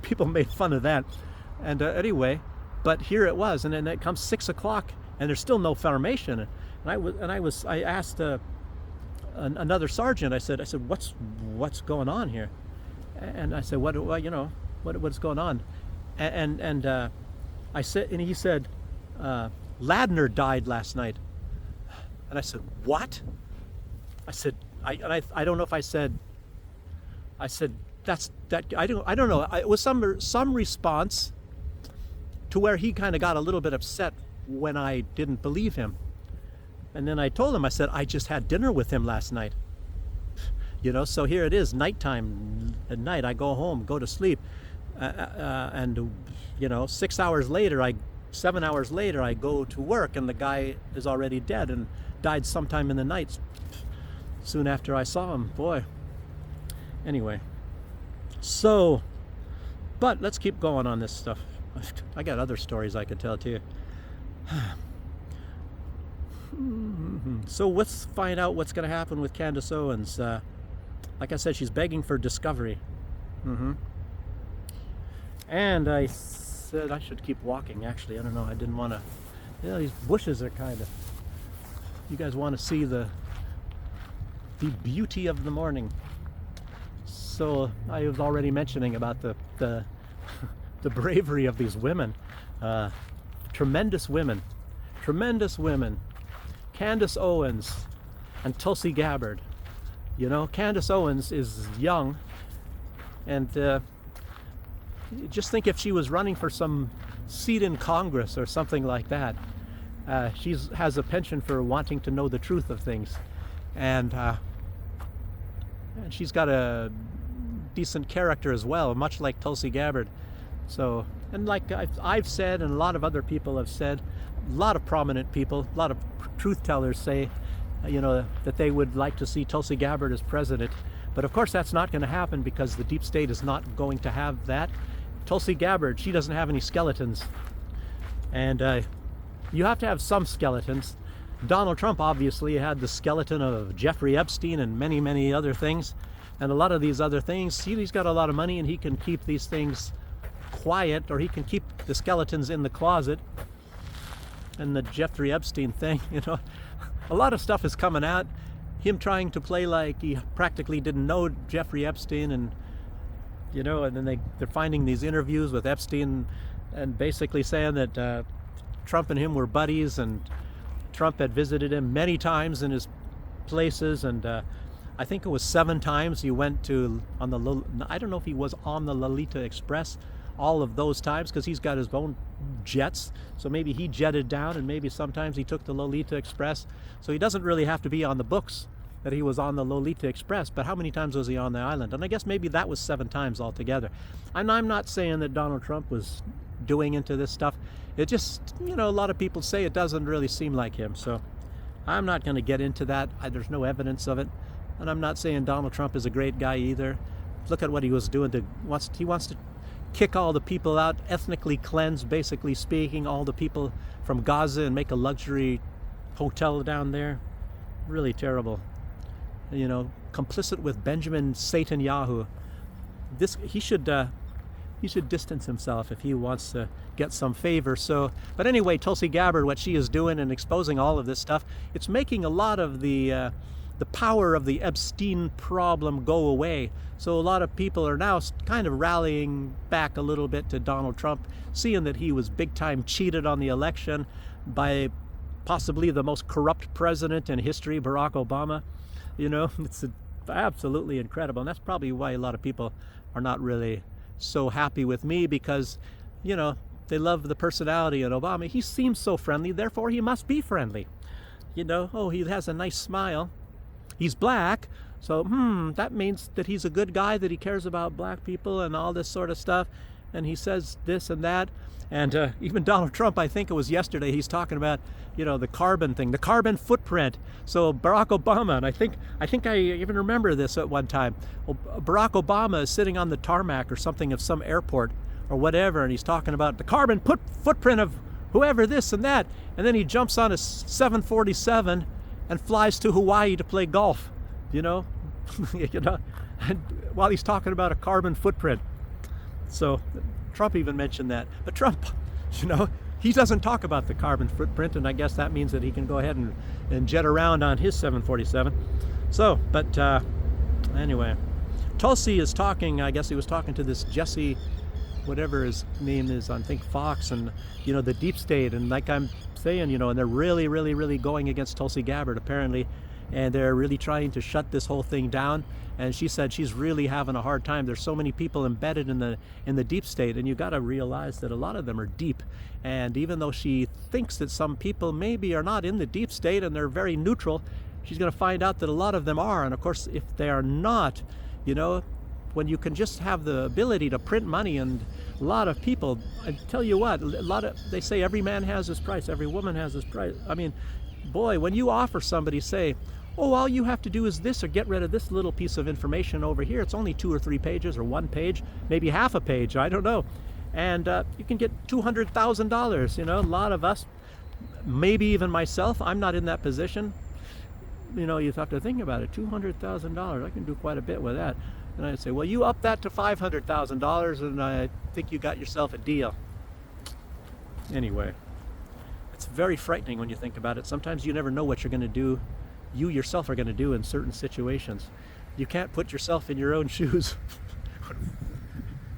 People made fun of that. And anyway, but here it was, and then it comes 6 o'clock and there's still no formation. And I asked another sergeant, I said, what's going on here? And I said, what's going on? And I said, and he said, Ladner died last night. And I said, what? I said, I don't know if I said that's that. I don't know. It was some response to where he kind of got a little bit upset when I didn't believe him. And then I told him, I said, I just had dinner with him last night. You know, so here it is, nighttime. At night, I go home, go to sleep, and you know, 7 hours later, I go to work, and the guy is already dead and died sometime in the night, soon after I saw him. Boy. Anyway, so, but let's keep going on this stuff. I got other stories I could tell too. So let's find out what's going to happen with Candace Owens. Like I said, she's begging for discovery. And I said I should keep walking, actually. I don't know, I didn't want to, you know, these bushes are kind of, you guys want to see the beauty of the morning. So I was already mentioning about the bravery of these women. Tremendous women. Candace Owens and Tulsi Gabbard. You know, Candace Owens is young, and just think if she was running for some seat in Congress or something like that. She has a penchant for wanting to know the truth of things, and she's got a decent character as well, much like Tulsi Gabbard. So, and like I've said, and a lot of other people have said, a lot of prominent people, a lot of truth tellers say, you know, that they would like to see Tulsi Gabbard as president. But of course that's not going to happen because the deep state is not going to have that. Tulsi Gabbard, she doesn't have any skeletons. And you have to have some skeletons. Donald Trump obviously had the skeleton of Jeffrey Epstein and many, many other things. And a lot of these other things, he's got a lot of money and he can keep these things quiet, or he can keep the skeletons in the closet. And the Jeffrey Epstein thing, you know, a lot of stuff is coming out. Him trying to play like he practically didn't know Jeffrey Epstein, and you know, and then they're finding these interviews with Epstein and basically saying that Trump and him were buddies, and Trump had visited him many times in his places, and I think it was 7 times he went to on the, I don't know if he was on the Lolita Express all of those times, because he's got his own jets, so maybe he jetted down, and maybe sometimes he took the Lolita Express, so he doesn't really have to be on the books that he was on the Lolita Express. But how many times was he on the island? And I guess maybe that was 7 times altogether. And I'm not saying that Donald Trump was doing into this stuff. It just, you know, a lot of people say it doesn't really seem like him, so I'm not going to get into that. There's no evidence of it, and I'm not saying Donald Trump is a great guy either. Look at what he was doing. He wants to kick all the people out, ethnically cleanse, basically speaking, all the people from Gaza, and make a luxury hotel down there. Really terrible. You know, complicit with Benjamin Netanyahu. He should distance himself if he wants to get some favor. So, but anyway, Tulsi Gabbard, what she is doing and exposing all of this stuff, it's making a lot of the power of the Epstein problem go away. So a lot of people are now kind of rallying back a little bit to Donald Trump, seeing that he was big time cheated on the election by possibly the most corrupt president in history, Barack Obama. You know, it's absolutely incredible. And that's probably why a lot of people are not really so happy with me, because, you know, they love the personality of Obama. He seems so friendly, therefore he must be friendly. You know, oh, he has a nice smile. He's black, so that means that he's a good guy, that he cares about black people and all this sort of stuff. And he says this and that. And even Donald Trump, I think it was yesterday, he's talking about, you know, the carbon thing, the carbon footprint. So Barack Obama, and I think I even remember this at one time. Well, Barack Obama is sitting on the tarmac or something of some airport or whatever, and he's talking about the carbon footprint of whoever this and that. And then he jumps on a 747 and flies to Hawaii to play golf, you know, you know, and while he's talking about a carbon footprint. So Trump even mentioned that. But Trump, you know, he doesn't talk about the carbon footprint, and I guess that means that he can go ahead and jet around on his 747. So, but anyway, Tulsi is talking, I guess he was talking to this Jesse, whatever his name is, on, I think, Fox, and, you know, the deep state, and like I'm saying, you know, and they're really, really, really going against Tulsi Gabbard, apparently, and they're really trying to shut this whole thing down. And she said she's really having a hard time. There's so many people embedded in the deep state, and you got to realize that a lot of them are deep. And even though she thinks that some people maybe are not in the deep state and they're very neutral, she's going to find out that a lot of them are. And of course, if they are not, you know, when you can just have the ability to print money, and a lot of people, I tell you what, they say every man has his price, every woman has his price. I mean, boy, when you offer somebody, say, oh, all you have to do is this, or get rid of this little piece of information over here. It's only 2 or 3 pages, or 1 page, maybe half a page, I don't know. And you can get $200,000, you know. A lot of us, maybe even myself, I'm not in that position. You know, you have to think about it, $200,000, I can do quite a bit with that. And I'd say, well, you up that to $500,000, and I think you got yourself a deal. Anyway, it's very frightening when you think about it. Sometimes you never know what you're going to do, you yourself are going to do in certain situations. You can't put yourself in your own shoes.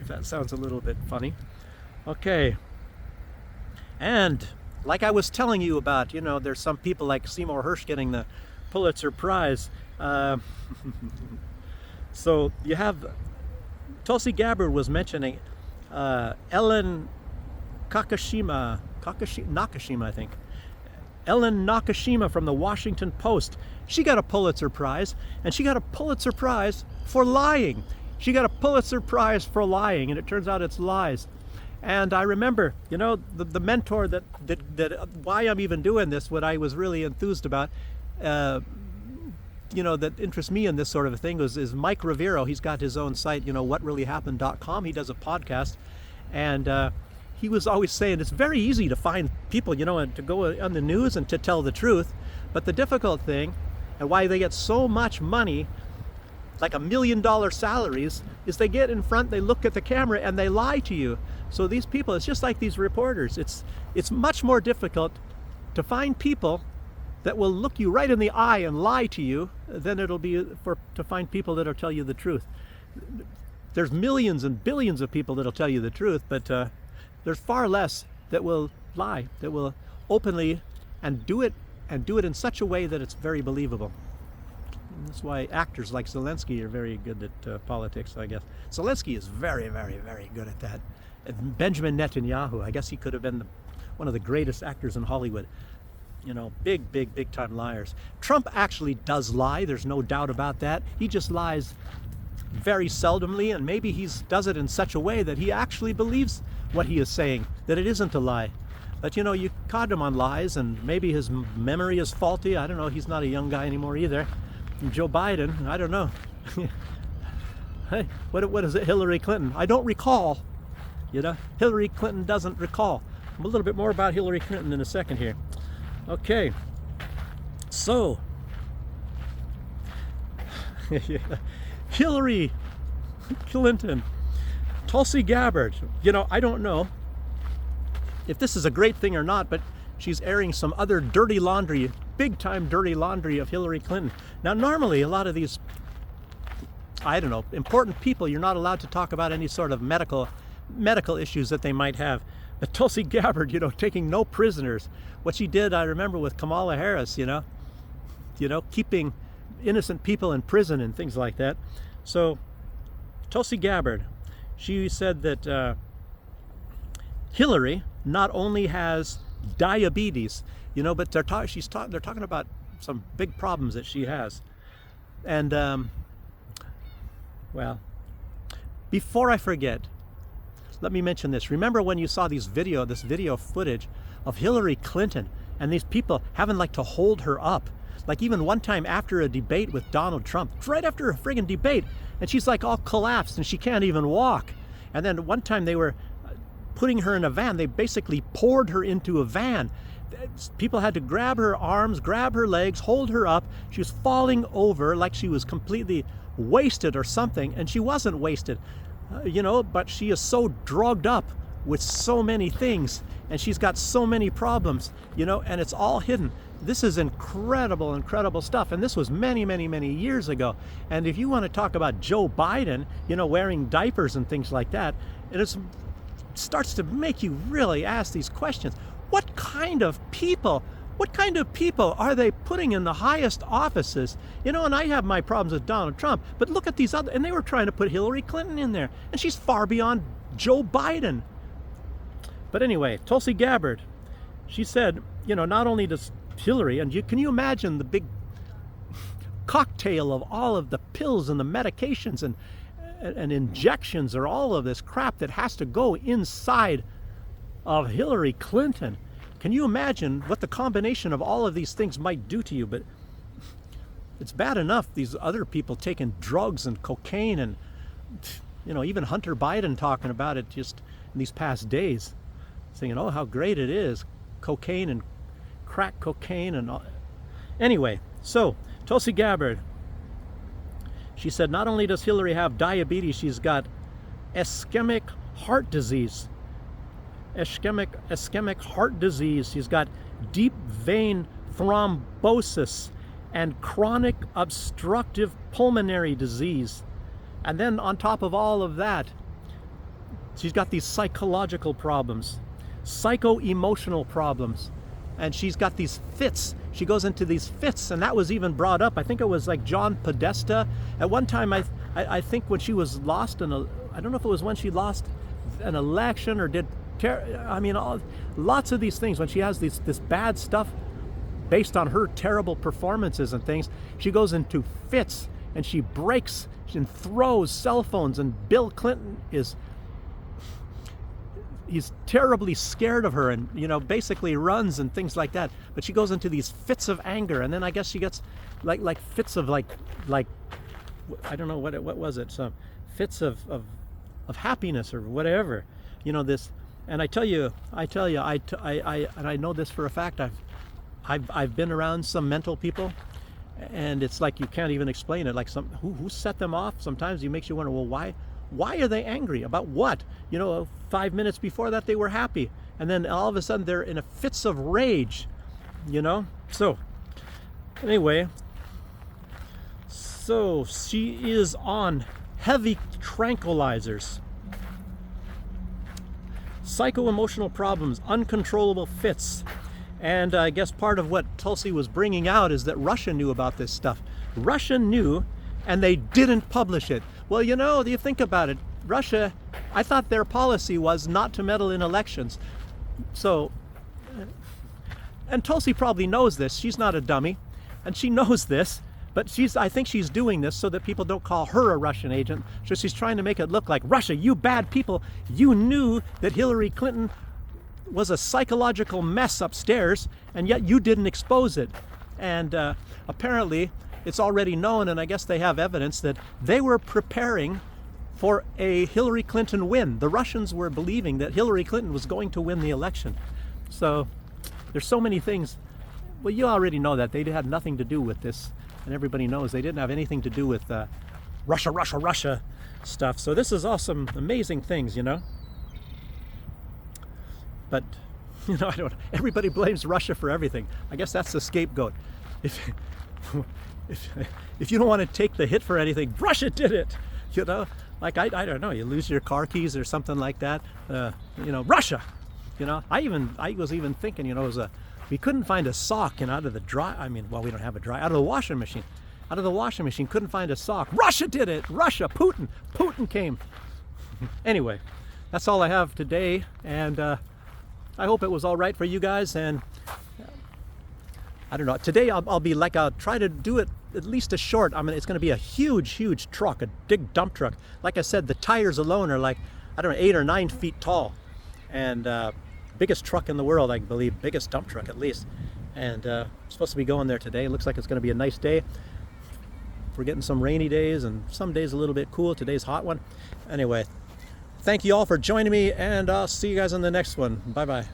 If that sounds a little bit funny. Okay. And like I was telling you about, there's some people like Seymour Hersh getting the Pulitzer Prize. So you have, Tulsi Gabbard was mentioning Ellen Nakashima, I think. Ellen Nakashima from the Washington Post. She got a Pulitzer Prize, and she got a Pulitzer Prize for lying. She got a Pulitzer Prize for lying, and it turns out it's lies. And I remember, the mentor that why I'm even doing this, what I was really enthused about, that interests me in this sort of a thing is Mike Rivero. He's got his own site, whatreallyhappened.com. He does a podcast, and he was always saying it's very easy to find people, and to go on the news and to tell the truth. But the difficult thing, and why they get so much money, like $1 million salaries, is they get in front, they look at the camera, and they lie to you. So these people, it's just like these reporters. It's much more difficult to find people that will look you right in the eye and lie to you than it'll be to find people that'll tell you the truth. There's millions and billions of people that'll tell you the truth, but there's far less that will lie, that will openly and do it in such a way that it's very believable. And that's why actors like Zelensky are very good at politics, I guess. Zelensky is very, very, very good at that. And Benjamin Netanyahu, I guess he could have been one of the greatest actors in Hollywood. Big time liars. Trump actually does lie, there's no doubt about that. He just lies very seldomly, and maybe he does it in such a way that he actually believes what he is saying, that it isn't a lie. But you caught him on lies, and maybe his memory is faulty. I don't know, he's not a young guy anymore either. And Joe Biden, I don't know. Hey, what is it, Hillary Clinton? I don't recall. Hillary Clinton doesn't recall. A little bit more about Hillary Clinton in a second here. Okay, so Hillary Clinton, Tulsi Gabbard, I don't know if this is a great thing or not, but she's airing some other dirty laundry, big time dirty laundry of Hillary Clinton. Now normally a lot of these, important people, you're not allowed to talk about any sort of medical issues that they might have. But Tulsi Gabbard, taking no prisoners. What she did, I remember with Kamala Harris, keeping innocent people in prison and things like that. So Tulsi Gabbard, she said that Hillary not only has diabetes, but they're talking about some big problems that she has. And well, before I forget, let me mention this. Remember when you saw this video footage of Hillary Clinton and these people having to hold her up? Like even one time after a debate with Donald Trump, right after a friggin' debate, and she's all collapsed and she can't even walk. And then one time they were putting her in a van. They basically poured her into a van. People had to grab her arms, grab her legs, hold her up. She was falling over like she was completely wasted or something, and she wasn't wasted. But she is so drugged up with so many things, and she's got so many problems, and it's all hidden. This is incredible stuff, and this was many years ago. And if you want to talk about Joe Biden, wearing diapers and things like that, it starts to make you really ask these questions. What kind of people are they putting in the highest offices? And I have my problems with Donald Trump, but look at these other, and they were trying to put Hillary Clinton in there, and she's far beyond Joe Biden. But anyway, Tulsi Gabbard, she said, not only does Hillary, and can you imagine the big cocktail of all of the pills and the medications and injections or all of this crap that has to go inside of Hillary Clinton. Can you imagine what the combination of all of these things might do to you? But it's bad enough these other people taking drugs and cocaine, and even Hunter Biden talking about it just in these past days, saying, oh, how great it is, cocaine and crack cocaine and all. Anyway, so Tulsi Gabbard, she said not only does Hillary have diabetes, she's got ischemic heart disease. ischemic heart disease. She's got deep vein thrombosis and chronic obstructive pulmonary disease. And then on top of all of that, she's got these psychological problems, psycho-emotional problems, and she's got these fits. She goes into these fits, and that was even brought up. I think it was like John Podesta. At one time, I think when she was lost in I don't know if it was when she lost an election or did, I mean, lots of these things, when she has this bad stuff based on her terrible performances and things, she goes into fits and she breaks and throws cell phones, and Bill Clinton he's terribly scared of her, and basically runs and things like that. But she goes into these fits of anger, and then I guess she gets like fits of like I don't know what was it, some fits of happiness or whatever, this. And I tell you, and I know this for a fact. I've been around some mental people, and it's like you can't even explain it. Like who set them off? Sometimes it makes you wonder, well, why are they angry about what? 5 minutes before that they were happy, and then all of a sudden they're in a fits of rage. So anyway, so she is on heavy tranquilizers, psycho-emotional problems, uncontrollable fits. And I guess part of what Tulsi was bringing out is that Russia knew about this stuff. Russia knew, and they didn't publish it. Well, you think about it, Russia, I thought their policy was not to meddle in elections. So, and Tulsi probably knows this. She's not a dummy, and she knows this. But I think she's doing this so that people don't call her a Russian agent. So she's trying to make it look like, Russia, you bad people, you knew that Hillary Clinton was a psychological mess upstairs, and yet you didn't expose it. And apparently it's already known, and I guess they have evidence that they were preparing for a Hillary Clinton win. The Russians were believing that Hillary Clinton was going to win the election. So there's so many things. Well, you already know that they had nothing to do with this, and everybody knows they didn't have anything to do with Russia stuff. So this is all some amazing things, But I don't. Everybody blames Russia for everything. I guess that's the scapegoat. If you don't want to take the hit for anything, Russia did it. Like I don't know. You lose your car keys or something like that. Russia. I was even thinking. We couldn't find a sock out of the dry. I mean, well, we don't have a dry. Out of the washing machine. Couldn't find a sock. Russia did it. Russia. Putin came. Anyway, that's all I have today, and I hope it was all right for you guys. And I don't know. Today I'll try to do it at least a short. It's going to be a huge truck, a big dump truck. Like I said, the tires alone are 8 or 9 feet tall, and biggest truck in the world, I believe, biggest dump truck at least. And supposed to be going there today. It looks like it's going to be a nice day. We're getting some rainy days and some days a little bit cool. Today's a hot one. Anyway, thank you all for joining me, and I'll see you guys on the next one. Bye bye.